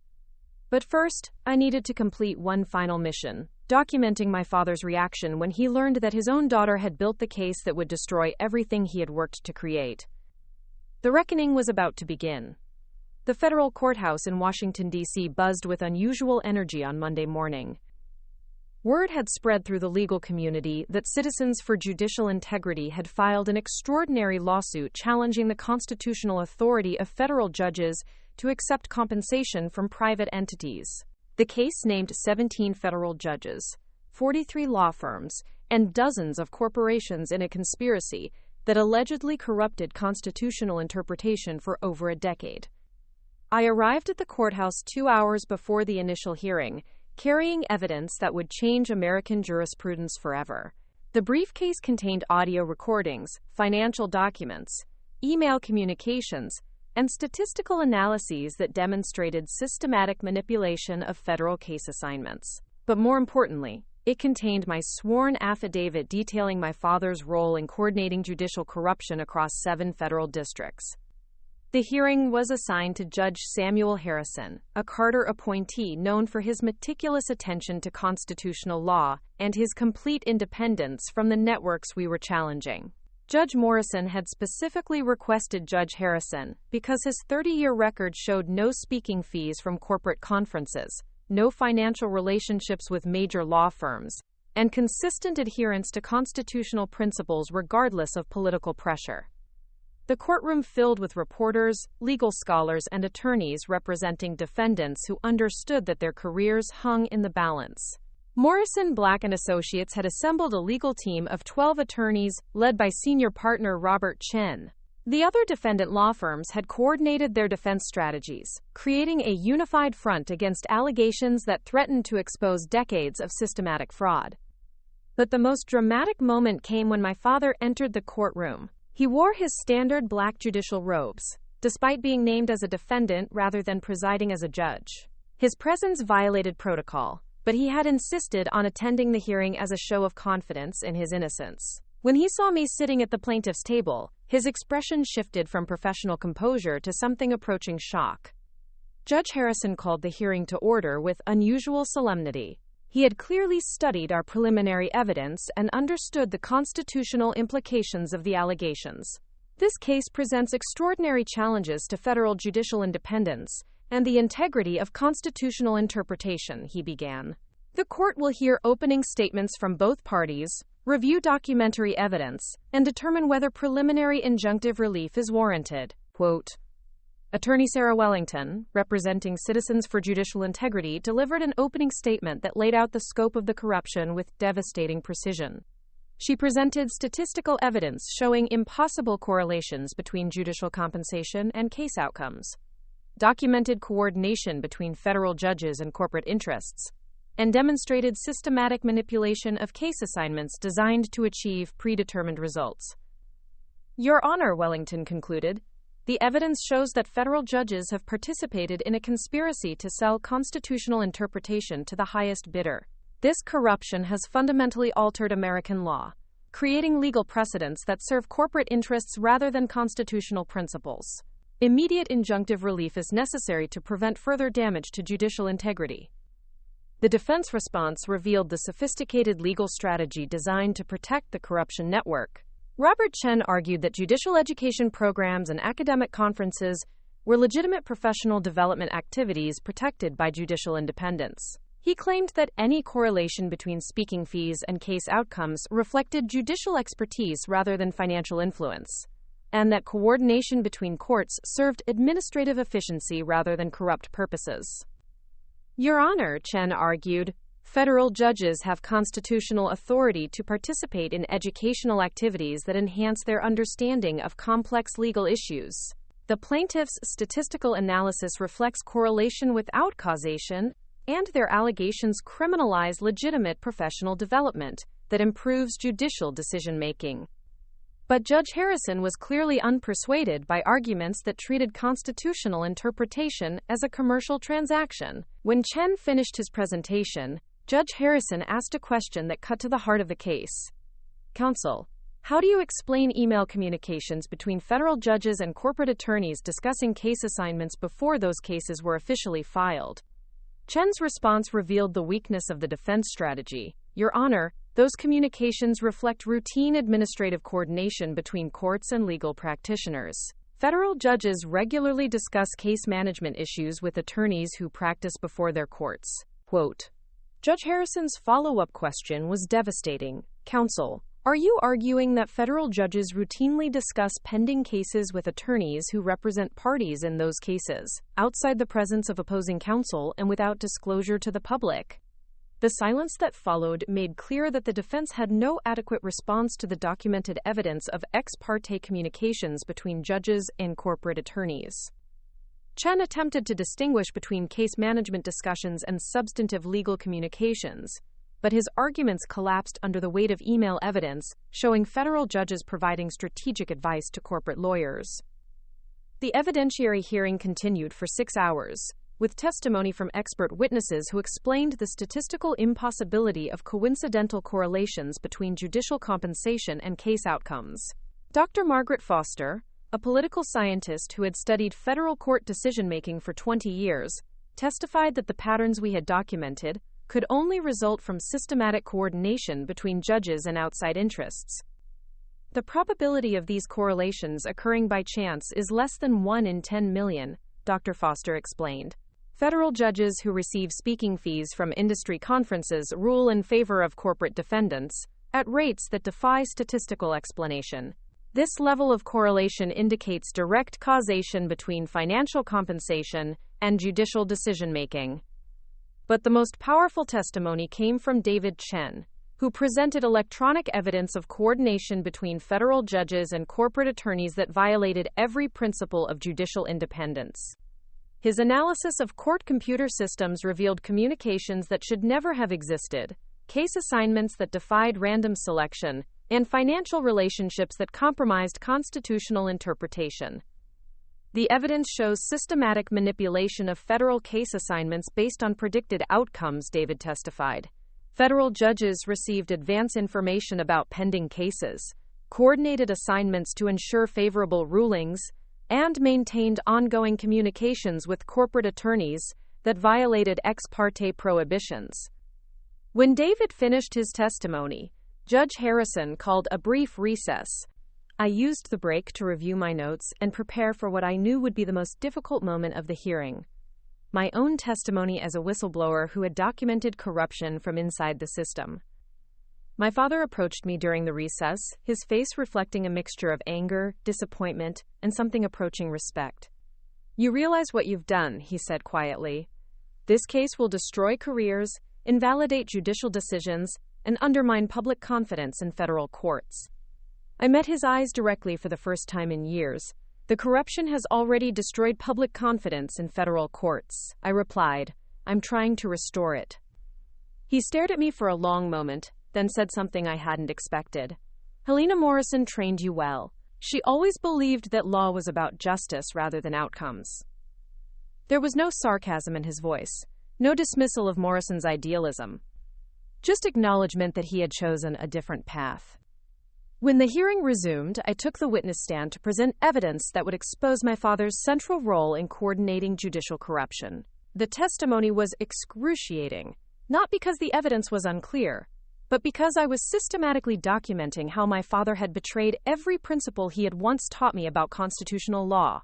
But first, I needed to complete one final mission, documenting my father's reaction when he learned that his own daughter had built the case that would destroy everything he had worked to create. The reckoning was about to begin. The federal courthouse in Washington, D.C. buzzed with unusual energy on Monday morning. Word had spread through the legal community that Citizens for Judicial Integrity had filed an extraordinary lawsuit challenging the constitutional authority of federal judges to accept compensation from private entities. The case named 17 federal judges, 43 law firms, and dozens of corporations in a conspiracy that allegedly corrupted constitutional interpretation for over a decade. I arrived at the courthouse 2 hours before the initial hearing, carrying evidence that would change American jurisprudence forever. The briefcase contained audio recordings, financial documents, email communications, and statistical analyses that demonstrated systematic manipulation of federal case assignments. But more importantly, It contained my sworn affidavit detailing my father's role in coordinating judicial corruption across 7 federal districts. The hearing was assigned to Judge Samuel Harrison, a Carter appointee known for his meticulous attention to constitutional law and his complete independence from the networks we were challenging. Judge Morrison had specifically requested Judge Harrison because his 30-year record showed no speaking fees from corporate conferences, no financial relationships with major law firms, and consistent adherence to constitutional principles regardless of political pressure. The courtroom filled with reporters, legal scholars, and attorneys representing defendants who understood that their careers hung in the balance. Morrison Black & Associates had assembled a legal team of 12 attorneys, led by senior partner Robert Chen. The other defendant law firms had coordinated their defense strategies, creating a unified front against allegations that threatened to expose decades of systematic fraud. But the most dramatic moment came when my father entered the courtroom. He wore his standard black judicial robes, despite being named as a defendant rather than presiding as a judge. His presence violated protocol, but he had insisted on attending the hearing as a show of confidence in his innocence. When he saw me sitting at the plaintiff's table, his expression shifted from professional composure to something approaching shock. Judge Harrison called the hearing to order with unusual solemnity. He had clearly studied our preliminary evidence and understood the constitutional implications of the allegations. This case presents extraordinary challenges to federal judicial independence and the integrity of constitutional interpretation, he began. The court will hear opening statements from both parties, review documentary evidence, and determine whether preliminary injunctive relief is warranted. Quote, Attorney Sarah Wellington, representing Citizens for Judicial Integrity, delivered an opening statement that laid out the scope of the corruption with devastating precision. She presented statistical evidence showing impossible correlations between judicial compensation and case outcomes, documented coordination between federal judges and corporate interests, and demonstrated systematic manipulation of case assignments designed to achieve predetermined results. Your Honor, Wellington concluded, the evidence shows that federal judges have participated in a conspiracy to sell constitutional interpretation to the highest bidder. This corruption has fundamentally altered American law, creating legal precedents that serve corporate interests rather than constitutional principles. Immediate injunctive relief is necessary to prevent further damage to judicial integrity. The defense response revealed the sophisticated legal strategy designed to protect the corruption network. Robert Chen argued that judicial education programs and academic conferences were legitimate professional development activities protected by judicial independence. He claimed that any correlation between speaking fees and case outcomes reflected judicial expertise rather than financial influence, and that coordination between courts served administrative efficiency rather than corrupt purposes. Your Honor, Chen argued, federal judges have constitutional authority to participate in educational activities that enhance their understanding of complex legal issues. The plaintiff's statistical analysis reflects correlation without causation, and their allegations criminalize legitimate professional development that improves judicial decision-making. But Judge Harrison was clearly unpersuaded by arguments that treated constitutional interpretation as a commercial transaction. When Chen finished his presentation, Judge Harrison asked a question that cut to the heart of the case. Counsel, how do you explain email communications between federal judges and corporate attorneys discussing case assignments before those cases were officially filed? Chen's response revealed the weakness of the defense strategy. Your Honor, those communications reflect routine administrative coordination between courts and legal practitioners. Federal judges regularly discuss case management issues with attorneys who practice before their courts. Quote, Judge Harrison's follow-up question was devastating. Counsel, are you arguing that federal judges routinely discuss pending cases with attorneys who represent parties in those cases, outside the presence of opposing counsel and without disclosure to the public? The silence that followed made clear that the defense had no adequate response to the documented evidence of ex parte communications between judges and corporate attorneys. Chen attempted to distinguish between case management discussions and substantive legal communications, but his arguments collapsed under the weight of email evidence showing federal judges providing strategic advice to corporate lawyers. The evidentiary hearing continued for 6 hours, with testimony from expert witnesses who explained the statistical impossibility of coincidental correlations between judicial compensation and case outcomes. Dr. Margaret Foster, a political scientist who had studied federal court decision-making for 20 years, testified that the patterns we had documented could only result from systematic coordination between judges and outside interests. The probability of these correlations occurring by chance is less than 1 in 10 million, Dr. Foster explained. Federal judges who receive speaking fees from industry conferences rule in favor of corporate defendants at rates that defy statistical explanation. This level of correlation indicates direct causation between financial compensation and judicial decision-making. But the most powerful testimony came from David Chen, who presented electronic evidence of coordination between federal judges and corporate attorneys that violated every principle of judicial independence. His analysis of court computer systems revealed communications that should never have existed, case assignments that defied random selection, and financial relationships that compromised constitutional interpretation. The evidence shows systematic manipulation of federal case assignments based on predicted outcomes, David testified. Federal judges received advance information about pending cases, coordinated assignments to ensure favorable rulings, and maintained ongoing communications with corporate attorneys that violated ex parte prohibitions. When David finished his testimony, Judge Harrison called a brief recess. I used the break to review my notes and prepare for what I knew would be the most difficult moment of the hearing: my own testimony as a whistleblower who had documented corruption from inside the system. My father approached me during the recess, his face reflecting a mixture of anger, disappointment, and something approaching respect. "You realize what you've done," he said quietly. "This case will destroy careers, invalidate judicial decisions, and undermine public confidence in federal courts." I met his eyes directly for the first time in years. "The corruption has already destroyed public confidence in federal courts," I replied. "I'm trying to restore it." He stared at me for a long moment, then said something I hadn't expected. "Helena Morrison trained you well. She always believed that law was about justice rather than outcomes." There was no sarcasm in his voice, no dismissal of Morrison's idealism, just acknowledgement that he had chosen a different path. When the hearing resumed, I took the witness stand to present evidence that would expose my father's central role in coordinating judicial corruption. The testimony was excruciating, not because the evidence was unclear, but because I was systematically documenting how my father had betrayed every principle he had once taught me about constitutional law.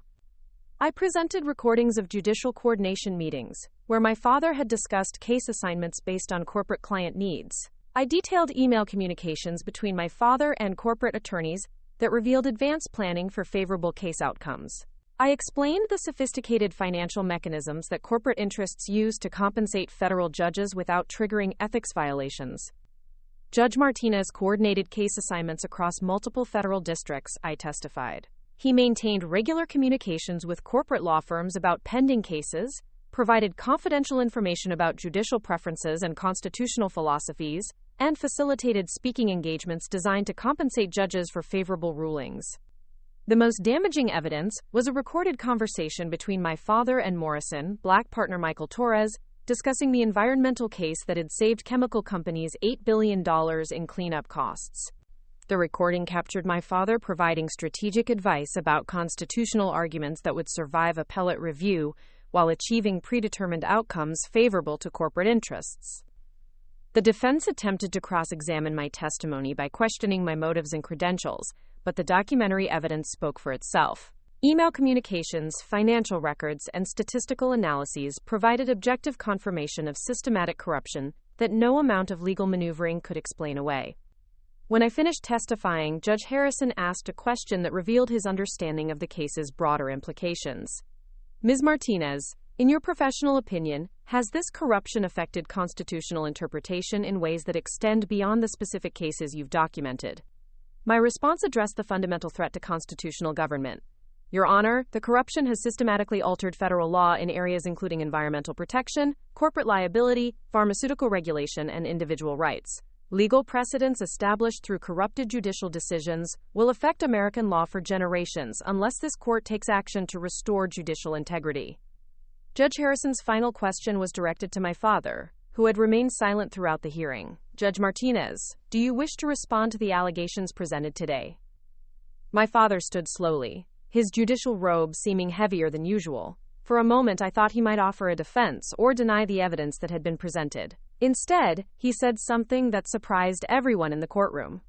I presented recordings of judicial coordination meetings, where my father had discussed case assignments based on corporate client needs. I detailed email communications between my father and corporate attorneys that revealed advanced planning for favorable case outcomes. I explained the sophisticated financial mechanisms that corporate interests use to compensate federal judges without triggering ethics violations. Judge Martinez coordinated case assignments across multiple federal districts, I testified. He maintained regular communications with corporate law firms about pending cases, provided confidential information about judicial preferences and constitutional philosophies, and facilitated speaking engagements designed to compensate judges for favorable rulings. The most damaging evidence was a recorded conversation between my father and Morrison, black partner Michael Torres, discussing the environmental case that had saved chemical companies $8 billion in cleanup costs. The recording captured my father providing strategic advice about constitutional arguments that would survive appellate review while achieving predetermined outcomes favorable to corporate interests. The defense attempted to cross-examine my testimony by questioning my motives and credentials, but the documentary evidence spoke for itself. Email communications, financial records, and statistical analyses provided objective confirmation of systematic corruption that no amount of legal maneuvering could explain away. When I finished testifying, Judge Harrison asked a question that revealed his understanding of the case's broader implications. "Ms. Martinez, in your professional opinion, has this corruption affected constitutional interpretation in ways that extend beyond the specific cases you've documented?" My response addressed the fundamental threat to constitutional government. "Your Honor, the corruption has systematically altered federal law in areas including environmental protection, corporate liability, pharmaceutical regulation, and individual rights. Legal precedents established through corrupted judicial decisions will affect American law for generations unless this court takes action to restore judicial integrity." Judge Harrison's final question was directed to my father, who had remained silent throughout the hearing. Judge Martinez, do you wish to respond to the allegations presented today? My father stood slowly, his judicial robe seeming heavier than usual. For a moment I thought he might offer a defense or deny the evidence that had been presented. Instead, he said something that surprised everyone in the courtroom.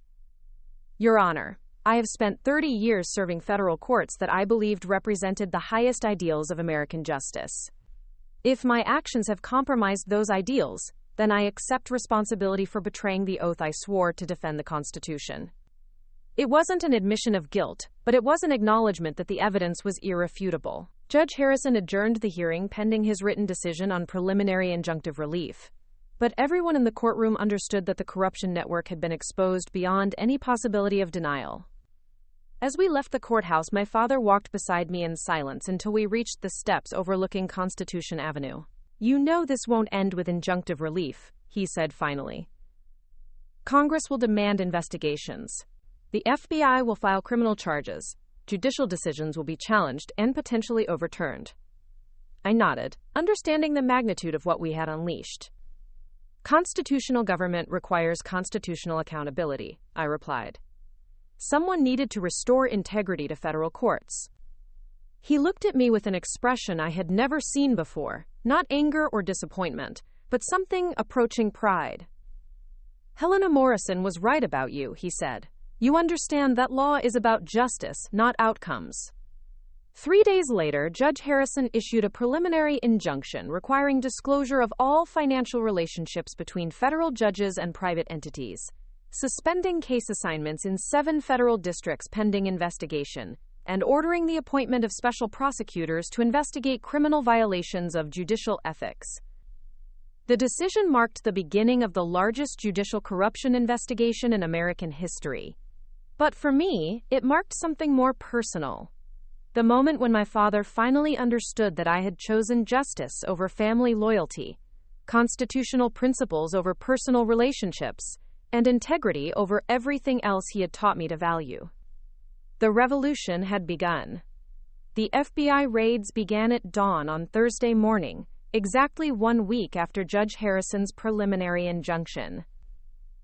Your Honor, I have spent 30 years serving federal courts that I believed represented the highest ideals of American justice. If my actions have compromised those ideals, then I accept responsibility for betraying the oath I swore to defend the Constitution. It wasn't an admission of guilt, but it was an acknowledgement that the evidence was irrefutable. Judge Harrison adjourned the hearing pending his written decision on preliminary injunctive relief. But everyone in the courtroom understood that the corruption network had been exposed beyond any possibility of denial. As we left the courthouse, my father walked beside me in silence until we reached the steps overlooking Constitution Avenue. You know this won't end with injunctive relief, he said finally. Congress will demand investigations. The FBI will file criminal charges. Judicial decisions will be challenged and potentially overturned. I nodded, understanding the magnitude of what we had unleashed. Constitutional government requires constitutional accountability, I replied. Someone needed to restore integrity to federal courts. He looked at me with an expression I had never seen before, not anger or disappointment, but something approaching pride. Helena Morrison was right about you, he said. You understand that law is about justice, not outcomes. 3 days later, Judge Harrison issued a preliminary injunction requiring disclosure of all financial relationships between federal judges and private entities, suspending case assignments in 7 federal districts pending investigation, and ordering the appointment of special prosecutors to investigate criminal violations of judicial ethics. The decision marked the beginning of the largest judicial corruption investigation in American history. But for me, it marked something more personal. The moment when my father finally understood that I had chosen justice over family loyalty, constitutional principles over personal relationships, and integrity over everything else he had taught me to value. The revolution had begun. The FBI raids began at dawn on Thursday morning, exactly 1 week after Judge Harrison's preliminary injunction.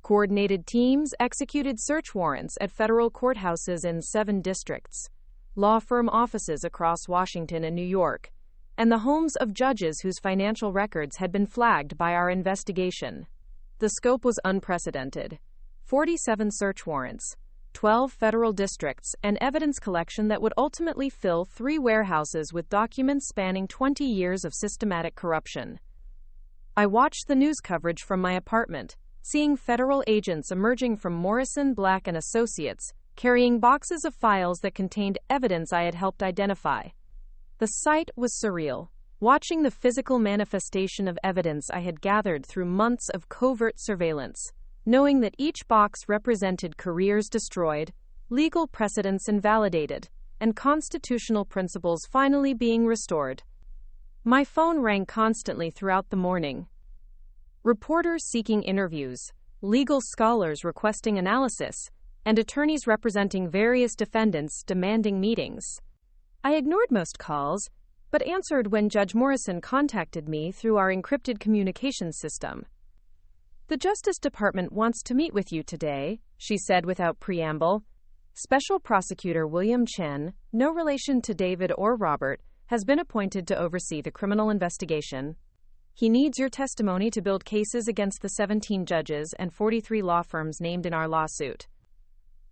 Coordinated teams executed search warrants at federal courthouses in 7 districts, law firm offices across Washington and New York, and the homes of judges whose financial records had been flagged by our investigation. The scope was unprecedented. 47 search warrants, 12 federal districts, and evidence collection that would ultimately fill 3 warehouses with documents spanning 20 years of systematic corruption. I watched the news coverage from my apartment, seeing federal agents emerging from Morrison, Black & Associates, carrying boxes of files that contained evidence I had helped identify. The sight was surreal, watching the physical manifestation of evidence I had gathered through months of covert surveillance, knowing that each box represented careers destroyed, legal precedents invalidated, and constitutional principles finally being restored. My phone rang constantly throughout the morning. Reporters seeking interviews, legal scholars requesting analysis, and attorneys representing various defendants demanding meetings. I ignored most calls, but answered when Judge Morrison contacted me through our encrypted communications system. The Justice Department wants to meet with you today, she said without preamble. Special Prosecutor William Chen, no relation to David or Robert, has been appointed to oversee the criminal investigation. He needs your testimony to build cases against the 17 judges and 43 law firms named in our lawsuit.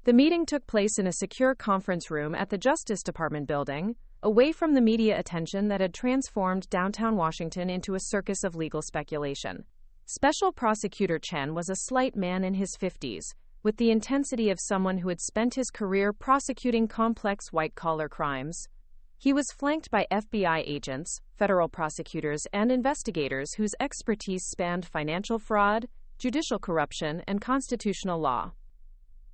The meeting took place in a secure conference room at the Justice Department building, away from the media attention that had transformed downtown Washington into a circus of legal speculation. Special Prosecutor Chen was a slight man in his 50s, with the intensity of someone who had spent his career prosecuting complex white-collar crimes. He was flanked by FBI agents, federal prosecutors, and investigators whose expertise spanned financial fraud, judicial corruption, and constitutional law.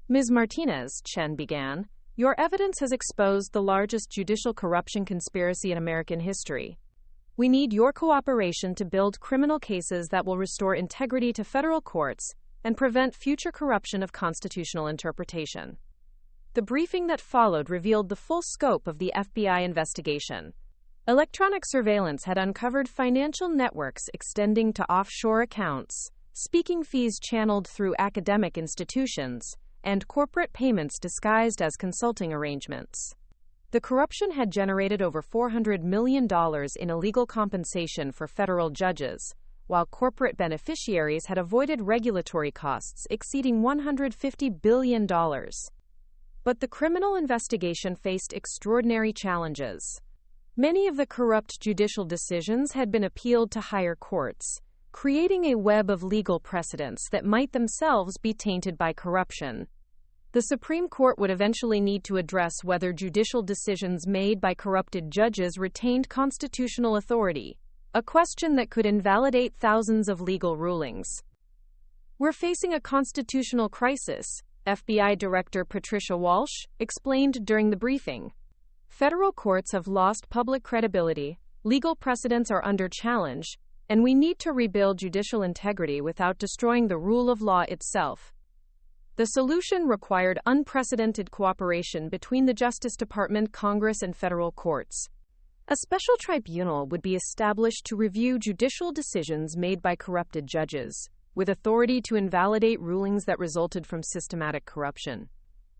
Ms. Martinez, Chen began, your evidence has exposed the largest judicial corruption conspiracy in American history. We need your cooperation to build criminal cases that will restore integrity to federal courts and prevent future corruption of constitutional interpretation. The briefing that followed revealed the full scope of the FBI investigation. Electronic surveillance had uncovered financial networks extending to offshore accounts, speaking fees channeled through academic institutions, and corporate payments disguised as consulting arrangements. The corruption had generated over $400 million in illegal compensation for federal judges, while corporate beneficiaries had avoided regulatory costs exceeding $150 billion. But the criminal investigation faced extraordinary challenges. Many of the corrupt judicial decisions had been appealed to higher courts, creating a web of legal precedents that might themselves be tainted by corruption. The Supreme Court would eventually need to address whether judicial decisions made by corrupted judges retained constitutional authority, a question that could invalidate thousands of legal rulings. "We're facing a constitutional crisis," FBI Director Patricia Walsh explained during the briefing. "Federal courts have lost public credibility, legal precedents are under challenge, and we need to rebuild judicial integrity without destroying the rule of law itself." The solution required unprecedented cooperation between the Justice Department, Congress, and federal courts. A special tribunal would be established to review judicial decisions made by corrupted judges, with authority to invalidate rulings that resulted from systematic corruption.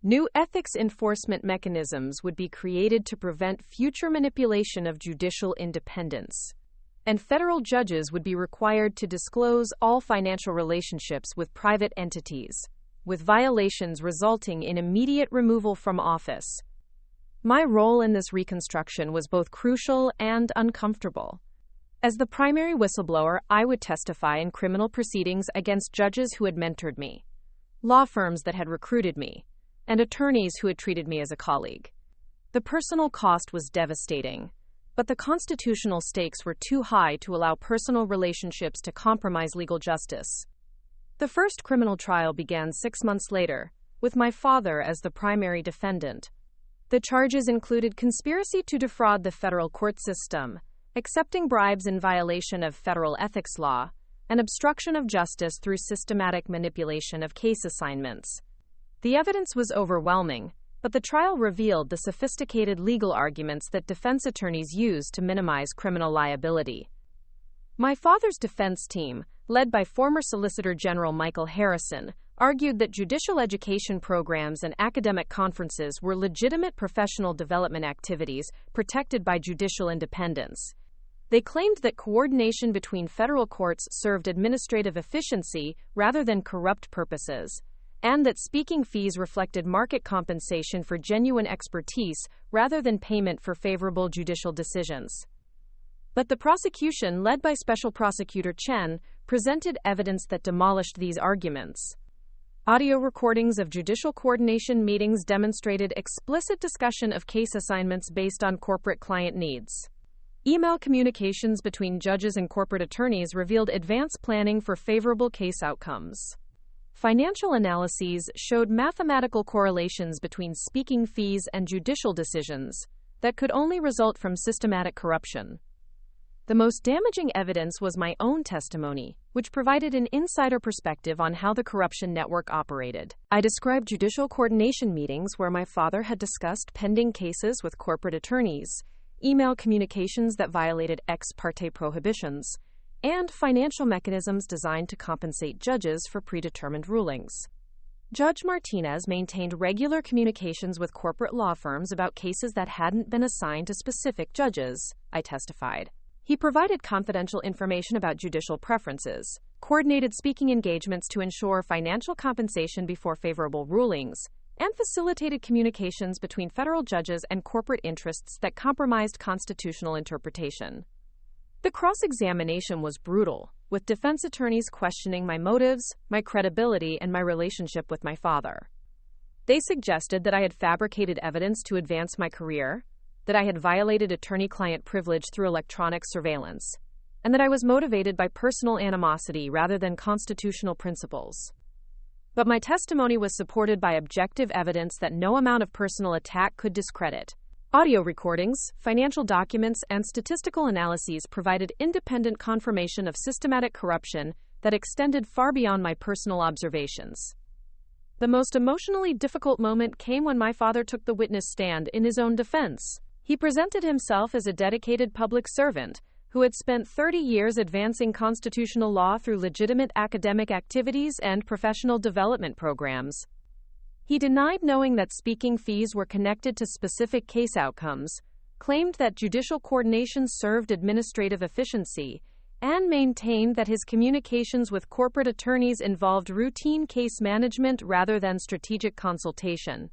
New ethics enforcement mechanisms would be created to prevent future manipulation of judicial independence. And federal judges would be required to disclose all financial relationships with private entities, with violations resulting in immediate removal from office. My role in this reconstruction was both crucial and uncomfortable. As the primary whistleblower, I would testify in criminal proceedings against judges who had mentored me, law firms that had recruited me, and attorneys who had treated me as a colleague. The personal cost was devastating, but the constitutional stakes were too high to allow personal relationships to compromise legal justice. The first criminal trial began 6 months later, with my father as the primary defendant. The charges included conspiracy to defraud the federal court system, accepting bribes in violation of federal ethics law, and obstruction of justice through systematic manipulation of case assignments. The evidence was overwhelming, but the trial revealed the sophisticated legal arguments that defense attorneys used to minimize criminal liability. My father's defense team, led by former Solicitor General Michael Harrison, argued that judicial education programs and academic conferences were legitimate professional development activities protected by judicial independence. They claimed that coordination between federal courts served administrative efficiency rather than corrupt purposes, and that speaking fees reflected market compensation for genuine expertise rather than payment for favorable judicial decisions. But the prosecution, led by Special Prosecutor Chen, presented evidence that demolished these arguments. Audio recordings of judicial coordination meetings demonstrated explicit discussion of case assignments based on corporate client needs. Email communications between judges and corporate attorneys revealed advanced planning for favorable case outcomes. Financial analyses showed mathematical correlations between speaking fees and judicial decisions that could only result from systematic corruption. The most damaging evidence was my own testimony, which provided an insider perspective on how the corruption network operated. I described judicial coordination meetings where my father had discussed pending cases with corporate attorneys, email communications that violated ex parte prohibitions, and financial mechanisms designed to compensate judges for predetermined rulings. Judge Martinez maintained regular communications with corporate law firms about cases that hadn't been assigned to specific judges, I testified. He provided confidential information about judicial preferences, coordinated speaking engagements to ensure financial compensation before favorable rulings, and facilitated communications between federal judges and corporate interests that compromised constitutional interpretation. The cross-examination was brutal, with defense attorneys questioning my motives, my credibility, and my relationship with my father. They suggested that I had fabricated evidence to advance my career, that I had violated attorney-client privilege through electronic surveillance, and that I was motivated by personal animosity rather than constitutional principles. But my testimony was supported by objective evidence that no amount of personal attack could discredit. Audio recordings, financial documents, and statistical analyses provided independent confirmation of systematic corruption that extended far beyond my personal observations. The most emotionally difficult moment came when my father took the witness stand in his own defense. He presented himself as a dedicated public servant who had spent 30 years advancing constitutional law through legitimate academic activities and professional development programs. He denied knowing that speaking fees were connected to specific case outcomes, claimed that judicial coordination served administrative efficiency, and maintained that his communications with corporate attorneys involved routine case management rather than strategic consultation.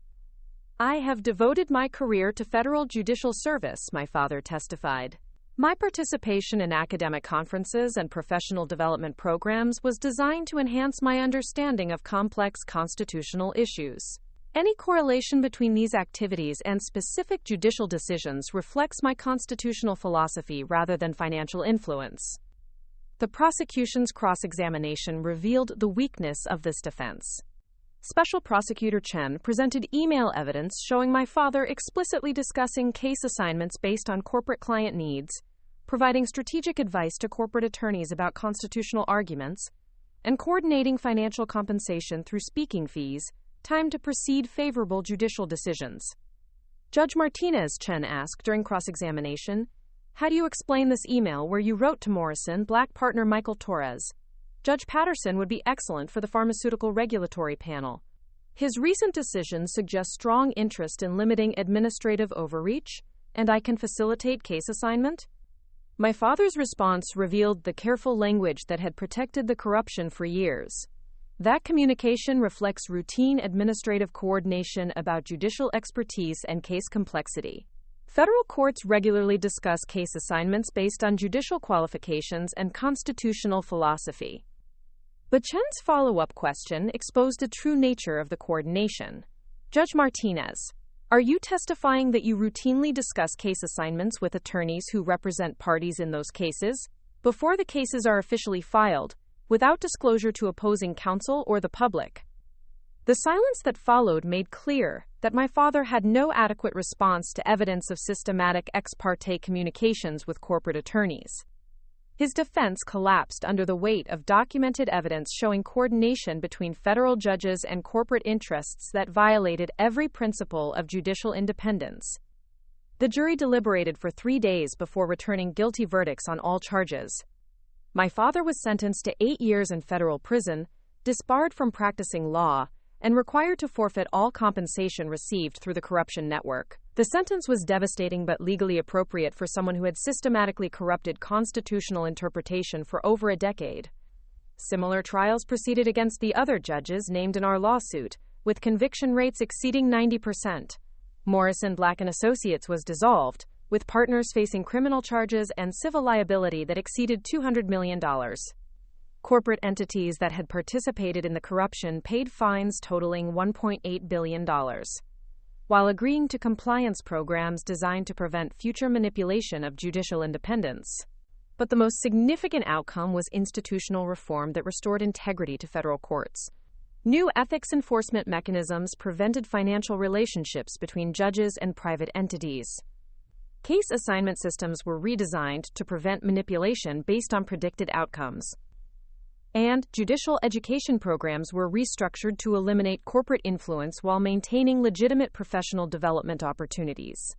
"I have devoted my career to federal judicial service," my father testified. "My participation in academic conferences and professional development programs was designed to enhance my understanding of complex constitutional issues. Any correlation between these activities and specific judicial decisions reflects my constitutional philosophy rather than financial influence." The prosecution's cross-examination revealed the weakness of this defense. Special Prosecutor Chen presented email evidence showing my father explicitly discussing case assignments based on corporate client needs, providing strategic advice to corporate attorneys about constitutional arguments, and coordinating financial compensation through speaking fees, timed to precede favorable judicial decisions. Judge Martinez, Chen asked during cross-examination, "How do you explain this email where you wrote to Morrison, Black partner Michael Torres? Judge Patterson would be excellent for the Pharmaceutical Regulatory Panel. His recent decisions suggest strong interest in limiting administrative overreach, and I can facilitate case assignment?" My father's response revealed the careful language that had protected the corruption for years. That communication reflects routine administrative coordination about judicial expertise and case complexity. Federal courts regularly discuss case assignments based on judicial qualifications and constitutional philosophy. But Chen's follow-up question exposed the true nature of the coordination. Judge Martinez, are you testifying that you routinely discuss case assignments with attorneys who represent parties in those cases, before the cases are officially filed, without disclosure to opposing counsel or the public? The silence that followed made clear that my father had no adequate response to evidence of systematic ex parte communications with corporate attorneys. His defense collapsed under the weight of documented evidence showing coordination between federal judges and corporate interests that violated every principle of judicial independence. The jury deliberated for 3 days before returning guilty verdicts on all charges. My father was sentenced to 8 years in federal prison, disbarred from practicing law, and required to forfeit all compensation received through the corruption network. The sentence was devastating but legally appropriate for someone who had systematically corrupted constitutional interpretation for over a decade. Similar trials proceeded against the other judges named in our lawsuit, with conviction rates exceeding 90%. Morrison, Black & Associates was dissolved, with partners facing criminal charges and civil liability that exceeded $200 million. Corporate entities that had participated in the corruption paid fines totaling $1.8 billion. While agreeing to compliance programs designed to prevent future manipulation of judicial independence. But the most significant outcome was institutional reform that restored integrity to federal courts. New ethics enforcement mechanisms prevented financial relationships between judges and private entities. Case assignment systems were redesigned to prevent manipulation based on predicted outcomes. And judicial education programs were restructured to eliminate corporate influence while maintaining legitimate professional development opportunities.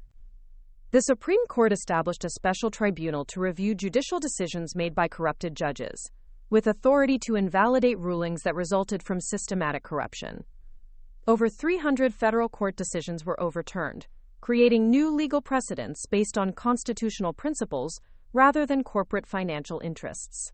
The Supreme Court established a special tribunal to review judicial decisions made by corrupted judges, with authority to invalidate rulings that resulted from systematic corruption. Over 300 federal court decisions were overturned, creating new legal precedents based on constitutional principles rather than corporate financial interests.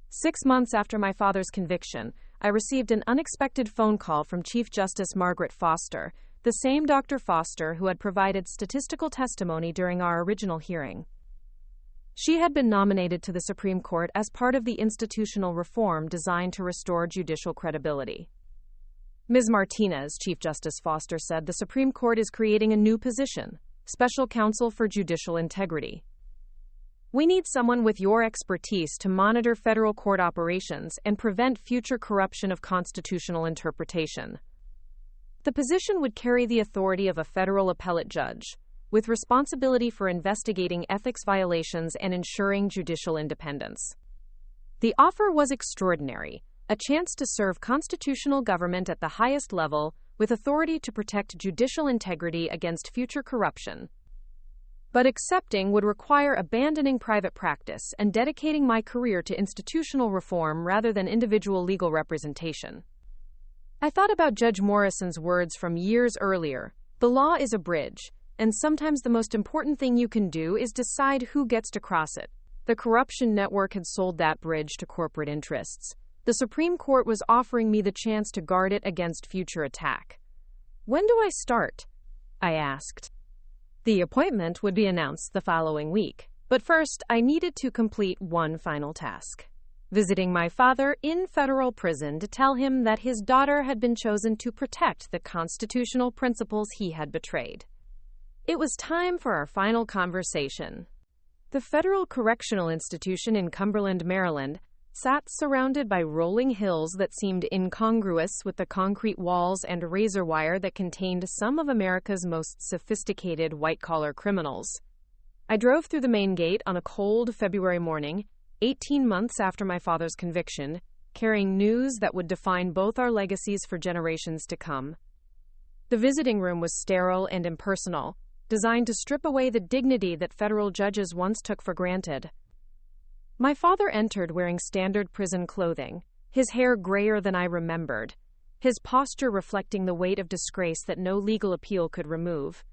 6 months after my father's conviction, I received an unexpected phone call from Chief Justice Margaret Foster, the same Dr. Foster who had provided statistical testimony during our original hearing. She had been nominated to the Supreme Court as part of the institutional reform designed to restore judicial credibility. Ms. Martinez, Chief Justice Foster said, the Supreme Court is creating a new position, Special Counsel for Judicial Integrity. We need someone with your expertise to monitor federal court operations and prevent future corruption of constitutional interpretation. The position would carry the authority of a federal appellate judge, with responsibility for investigating ethics violations and ensuring judicial independence. The offer was extraordinary, a chance to serve constitutional government at the highest level, with authority to protect judicial integrity against future corruption. But accepting would require abandoning private practice and dedicating my career to institutional reform rather than individual legal representation. I thought about Judge Morrison's words from years earlier. The law is a bridge, and sometimes the most important thing you can do is decide who gets to cross it. The corruption network had sold that bridge to corporate interests. The Supreme Court was offering me the chance to guard it against future attack. When do I start? I asked. The appointment would be announced the following week, but first I needed to complete one final task: visiting my father in federal prison to tell him that his daughter had been chosen to protect the constitutional principles he had betrayed. It was time for our final conversation. The Federal Correctional Institution in Cumberland, Maryland, sat surrounded by rolling hills that seemed incongruous with the concrete walls and razor wire that contained some of America's most sophisticated white-collar criminals. I drove through the main gate on a cold February morning, 18 months after my father's conviction, carrying news that would define both our legacies for generations to come. The visiting room was sterile and impersonal, designed to strip away the dignity that federal judges once took for granted. My father entered wearing standard prison clothing, his hair grayer than I remembered, his posture reflecting the weight of disgrace that no legal appeal could remove.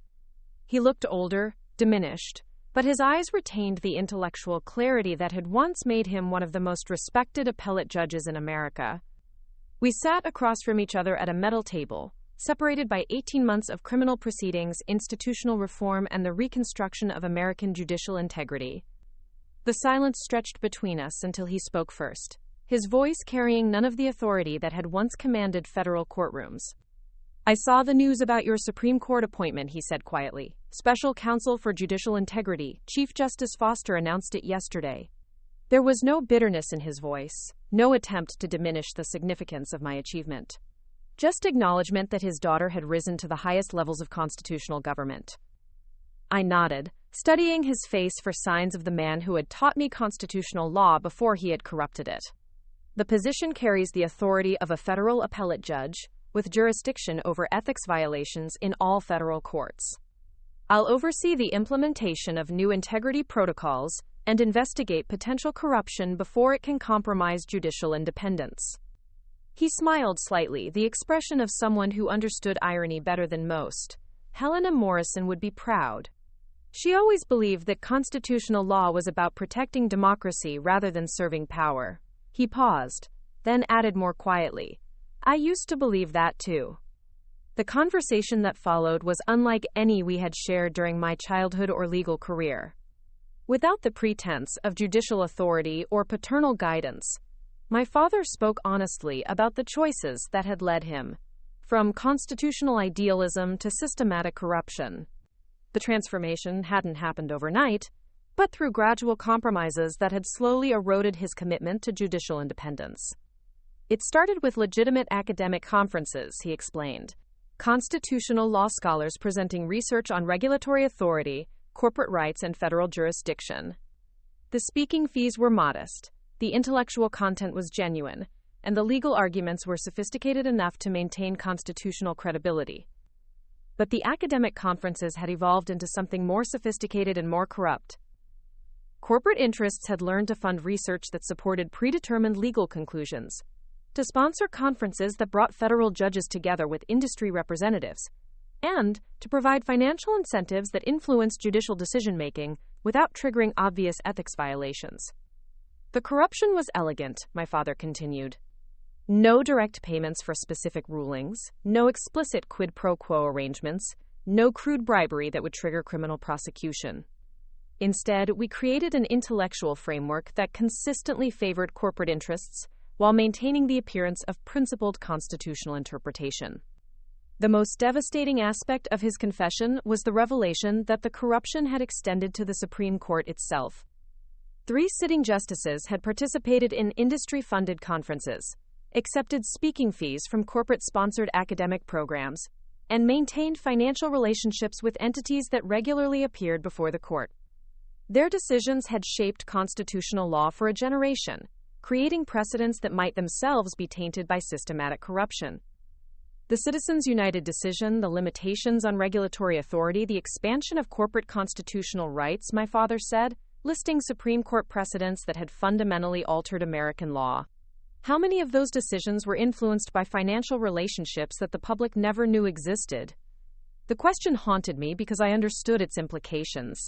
He looked older, diminished, but his eyes retained the intellectual clarity that had once made him one of the most respected appellate judges in America. We sat across from each other at a metal table, separated by 18 months of criminal proceedings, institutional reform, and the reconstruction of American judicial integrity. The silence stretched between us until he spoke first, his voice carrying none of the authority that had once commanded federal courtrooms. "I saw the news about your Supreme Court appointment," he said quietly. "Special Counsel for Judicial Integrity, Chief Justice Foster announced it yesterday." There was no bitterness in his voice, no attempt to diminish the significance of my achievement. Just acknowledgement that his daughter had risen to the highest levels of constitutional government. I nodded, studying his face for signs of the man who had taught me constitutional law before he had corrupted it. The position carries the authority of a federal appellate judge, with jurisdiction over ethics violations in all federal courts. I'll oversee the implementation of new integrity protocols and investigate potential corruption before it can compromise judicial independence. He smiled slightly, the expression of someone who understood irony better than most. Helena Morrison would be proud. She always believed that constitutional law was about protecting democracy rather than serving power. He paused, then added more quietly, "I used to believe that too." The conversation that followed was unlike any we had shared during my childhood or legal career. Without the pretense of judicial authority or paternal guidance, my father spoke honestly about the choices that had led him, from constitutional idealism to systematic corruption. The transformation hadn't happened overnight, but through gradual compromises that had slowly eroded his commitment to judicial independence. It started with legitimate academic conferences, he explained. Constitutional law scholars presenting research on regulatory authority, corporate rights, and federal jurisdiction. The speaking fees were modest, the intellectual content was genuine, and the legal arguments were sophisticated enough to maintain constitutional credibility. But the academic conferences had evolved into something more sophisticated and more corrupt. Corporate interests had learned to fund research that supported predetermined legal conclusions, to sponsor conferences that brought federal judges together with industry representatives, and to provide financial incentives that influenced judicial decision-making without triggering obvious ethics violations. The corruption was elegant, my father continued. No direct payments for specific rulings, no explicit quid pro quo arrangements, no crude bribery that would trigger criminal prosecution. Instead, we created an intellectual framework that consistently favored corporate interests while maintaining the appearance of principled constitutional interpretation. The most devastating aspect of his confession was the revelation that the corruption had extended to the Supreme Court itself. 3 sitting justices had participated in industry-funded conferences, accepted speaking fees from corporate-sponsored academic programs, and maintained financial relationships with entities that regularly appeared before the court. Their decisions had shaped constitutional law for a generation, creating precedents that might themselves be tainted by systematic corruption. The Citizens United decision, the limitations on regulatory authority, the expansion of corporate constitutional rights, my father said, listing Supreme Court precedents that had fundamentally altered American law. How many of those decisions were influenced by financial relationships that the public never knew existed? The question haunted me because I understood its implications.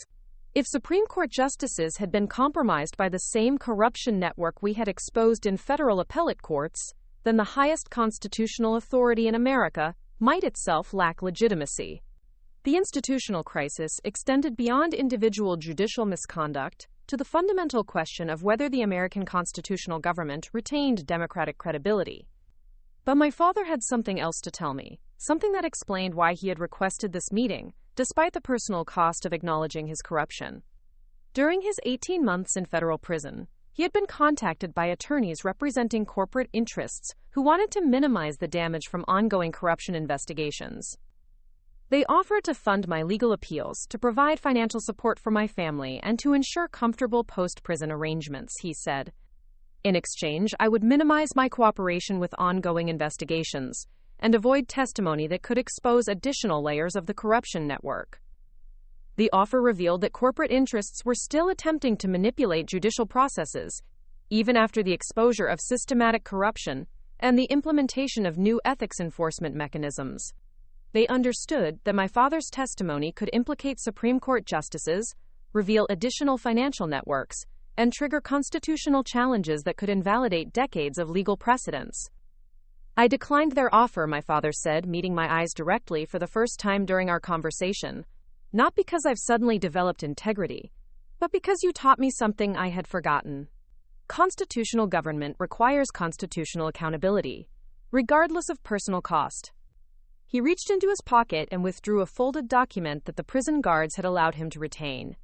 If Supreme Court justices had been compromised by the same corruption network we had exposed in federal appellate courts, then the highest constitutional authority in America might itself lack legitimacy. The institutional crisis extended beyond individual judicial misconduct to the fundamental question of whether the American constitutional government retained democratic credibility. But my father had something else to tell me, something that explained why he had requested this meeting, despite the personal cost of acknowledging his corruption. During his 18 months in federal prison, he had been contacted by attorneys representing corporate interests who wanted to minimize the damage from ongoing corruption investigations. They offered to fund my legal appeals, to provide financial support for my family, and to ensure comfortable post-prison arrangements, he said. In exchange, I would minimize my cooperation with ongoing investigations and avoid testimony that could expose additional layers of the corruption network. The offer revealed that corporate interests were still attempting to manipulate judicial processes, even after the exposure of systematic corruption and the implementation of new ethics enforcement mechanisms. They understood that my father's testimony could implicate Supreme Court justices, reveal additional financial networks, and trigger constitutional challenges that could invalidate decades of legal precedents. I declined their offer, my father said, meeting my eyes directly for the first time during our conversation. Not because I've suddenly developed integrity, but because you taught me something I had forgotten. Constitutional government requires constitutional accountability, regardless of personal cost. He reached into his pocket and withdrew a folded document that the prison guards had allowed him to retain.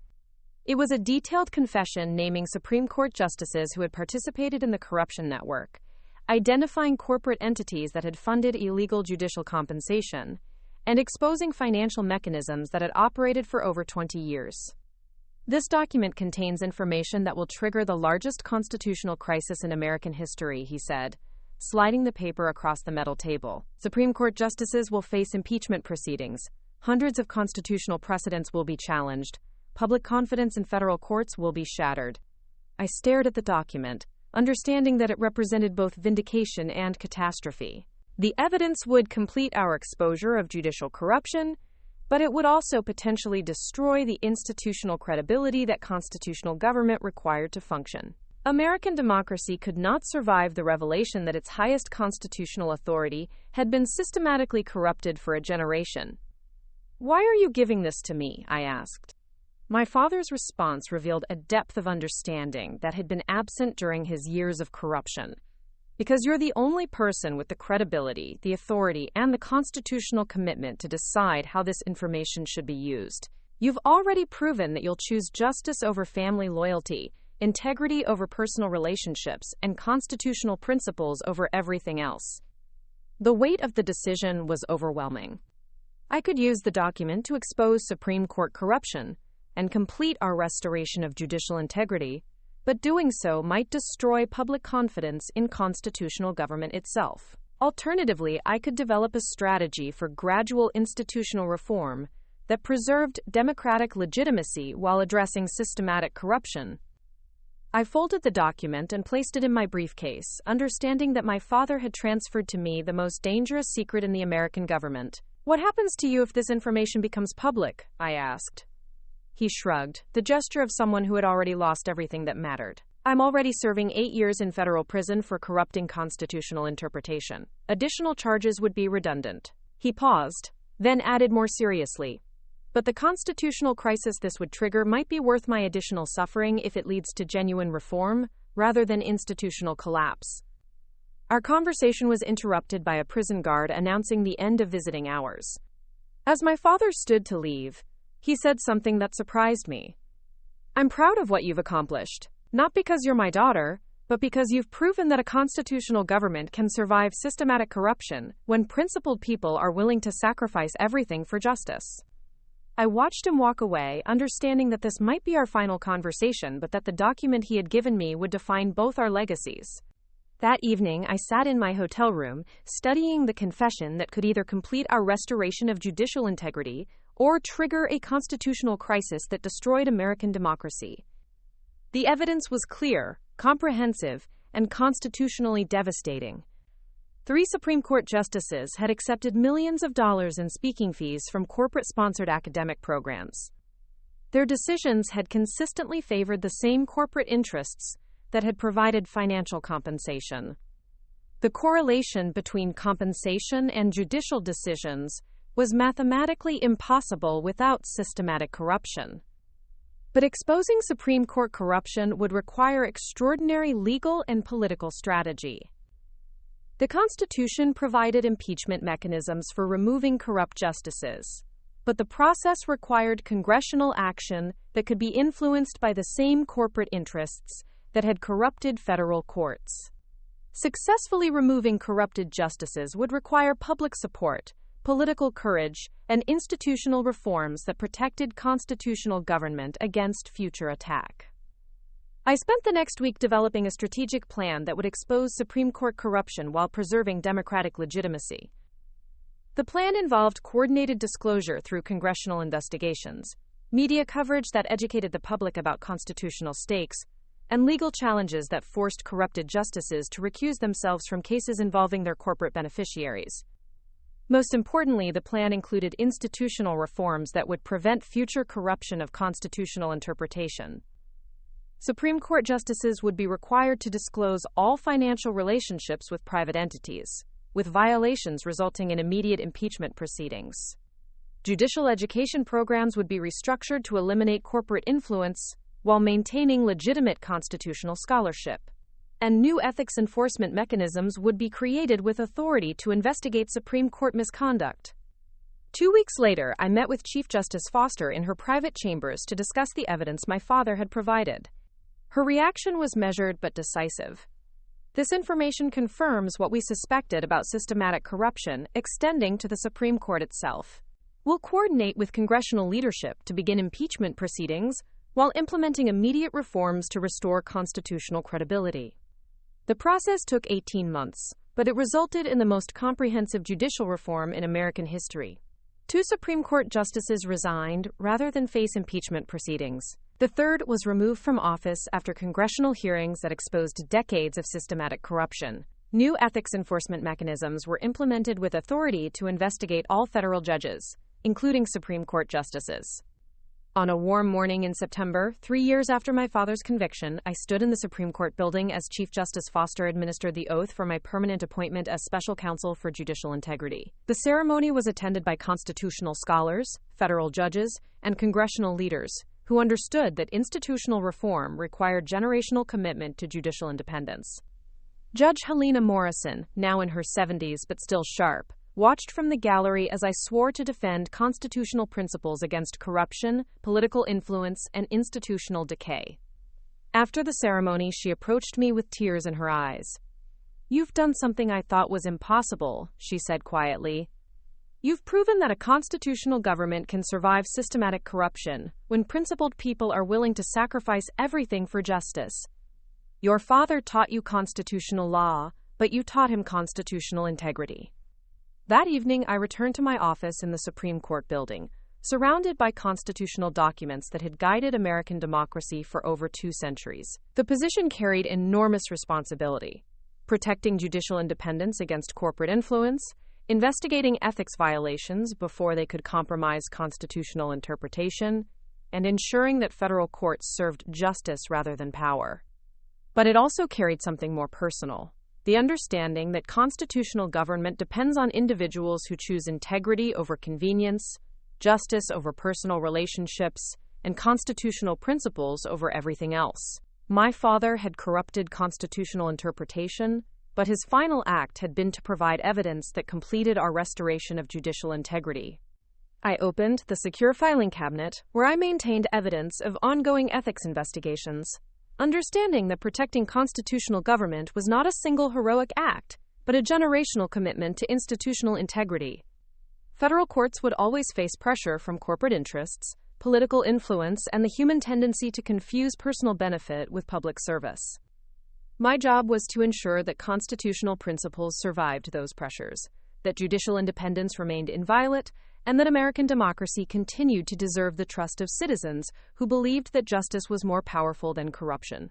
It was a detailed confession naming Supreme Court justices who had participated in the corruption network, identifying corporate entities that had funded illegal judicial compensation, and exposing financial mechanisms that had operated for over 20 years. This document contains information that will trigger the largest constitutional crisis in American history, he said, sliding the paper across the metal table. Supreme Court justices will face impeachment proceedings. Hundreds of constitutional precedents will be challenged. Public confidence in federal courts will be shattered. I stared at the document, understanding that it represented both vindication and catastrophe. The evidence would complete our exposure of judicial corruption, but it would also potentially destroy the institutional credibility that constitutional government required to function. American democracy could not survive the revelation that its highest constitutional authority had been systematically corrupted for a generation. "Why are you giving this to me?" I asked. My father's response revealed a depth of understanding that had been absent during his years of corruption. "Because you're the only person with the credibility, the authority, and the constitutional commitment to decide how this information should be used. You've already proven that you'll choose justice over family loyalty, integrity over personal relationships, and constitutional principles over everything else." The weight of the decision was overwhelming. I could use the document to expose Supreme Court corruption and complete our restoration of judicial integrity, but doing so might destroy public confidence in constitutional government itself. Alternatively, I could develop a strategy for gradual institutional reform that preserved democratic legitimacy while addressing systematic corruption. I folded the document and placed it in my briefcase, understanding that my father had transferred to me the most dangerous secret in the American government. "What happens to you if this information becomes public?" I asked. He shrugged, the gesture of someone who had already lost everything that mattered. "I'm already serving 8 years in federal prison for corrupting constitutional interpretation. Additional charges would be redundant." He paused, then added more seriously, "But the constitutional crisis this would trigger might be worth my additional suffering if it leads to genuine reform, rather than institutional collapse." Our conversation was interrupted by a prison guard announcing the end of visiting hours. As my father stood to leave, he said something that surprised me. "I'm proud of what you've accomplished, not because you're my daughter, but because you've proven that a constitutional government can survive systematic corruption when principled people are willing to sacrifice everything for justice." I watched him walk away, understanding that this might be our final conversation, but that the document he had given me would define both our legacies. That evening, I sat in my hotel room, studying the confession that could either complete our restoration of judicial integrity or trigger a constitutional crisis that destroyed American democracy. The evidence was clear, comprehensive, and constitutionally devastating. 3 Supreme Court justices had accepted millions of dollars in speaking fees from corporate-sponsored academic programs. Their decisions had consistently favored the same corporate interests that had provided financial compensation. The correlation between compensation and judicial decisions was mathematically impossible without systematic corruption. But exposing Supreme Court corruption would require extraordinary legal and political strategy. The Constitution provided impeachment mechanisms for removing corrupt justices, but the process required congressional action that could be influenced by the same corporate interests that had corrupted federal courts. Successfully removing corrupted justices would require public support, political courage, and institutional reforms that protected constitutional government against future attack. I spent the next week developing a strategic plan that would expose Supreme Court corruption while preserving democratic legitimacy. The plan involved coordinated disclosure through congressional investigations, media coverage that educated the public about constitutional stakes, and legal challenges that forced corrupted justices to recuse themselves from cases involving their corporate beneficiaries. Most importantly, the plan included institutional reforms that would prevent future corruption of constitutional interpretation. Supreme Court justices would be required to disclose all financial relationships with private entities, with violations resulting in immediate impeachment proceedings. Judicial education programs would be restructured to eliminate corporate influence while maintaining legitimate constitutional scholarship. And new ethics enforcement mechanisms would be created with authority to investigate Supreme Court misconduct. 2 weeks later, I met with Chief Justice Foster in her private chambers to discuss the evidence my father had provided. Her reaction was measured but decisive. This information confirms what we suspected about systematic corruption extending to the Supreme Court itself. We'll coordinate with congressional leadership to begin impeachment proceedings while implementing immediate reforms to restore constitutional credibility. The process took 18 months, but it resulted in the most comprehensive judicial reform in American history. 2 Supreme Court justices resigned rather than face impeachment proceedings. The third was removed from office after congressional hearings that exposed decades of systematic corruption. New ethics enforcement mechanisms were implemented with authority to investigate all federal judges, including Supreme Court justices. On a warm morning in September, 3 years after my father's conviction, I stood in the Supreme Court building as Chief Justice Foster administered the oath for my permanent appointment as Special Counsel for Judicial Integrity. The ceremony was attended by constitutional scholars, federal judges, and congressional leaders who understood that institutional reform required generational commitment to judicial independence. Judge Helena Morrison, now in her 70s but still sharp, watched from the gallery as I swore to defend constitutional principles against corruption, political influence, and institutional decay. After the ceremony, she approached me with tears in her eyes. "You've done something I thought was impossible," she said quietly. "You've proven that a constitutional government can survive systematic corruption when principled people are willing to sacrifice everything for justice. Your father taught you constitutional law, but you taught him constitutional integrity." That evening, I returned to my office in the Supreme Court building, surrounded by constitutional documents that had guided American democracy for over 2 centuries. The position carried enormous responsibility: protecting judicial independence against corporate influence, investigating ethics violations before they could compromise constitutional interpretation, and ensuring that federal courts served justice rather than power. But it also carried something more personal: the understanding that constitutional government depends on individuals who choose integrity over convenience, justice over personal relationships, and constitutional principles over everything else. My father had corrupted constitutional interpretation, but his final act had been to provide evidence that completed our restoration of judicial integrity. I opened the secure filing cabinet, where I maintained evidence of ongoing ethics investigations, understanding that protecting constitutional government was not a single heroic act, but a generational commitment to institutional integrity. Federal courts would always face pressure from corporate interests, political influence, and the human tendency to confuse personal benefit with public service. My job was to ensure that constitutional principles survived those pressures, that judicial independence remained inviolate, and that American democracy continued to deserve the trust of citizens who believed that justice was more powerful than corruption.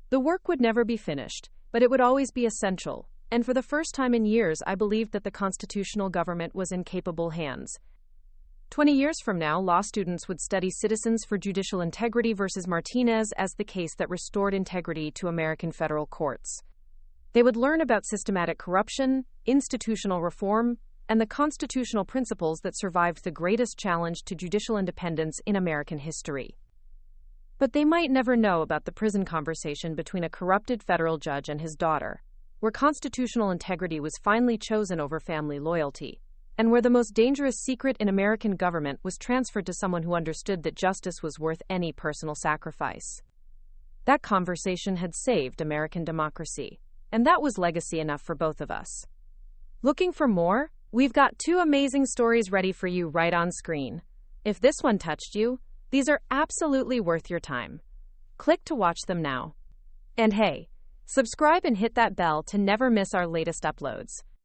The work would never be finished, but it would always be essential, and for the first time in years I believed that the constitutional government was in capable hands. 20 years from now, law students would study Citizens for Judicial Integrity versus Martinez as the case that restored integrity to American federal courts. They would learn about systematic corruption, institutional reform, and the constitutional principles that survived the greatest challenge to judicial independence in American history. But they might never know about the prison conversation between a corrupted federal judge and his daughter, where constitutional integrity was finally chosen over family loyalty, and where the most dangerous secret in American government was transferred to someone who understood that justice was worth any personal sacrifice. That conversation had saved American democracy, and that was legacy enough for both of us. Looking for more? We've got 2 amazing stories ready for you right on screen. If this one touched you, these are absolutely worth your time. Click to watch them now. And hey, subscribe and hit that bell to never miss our latest uploads.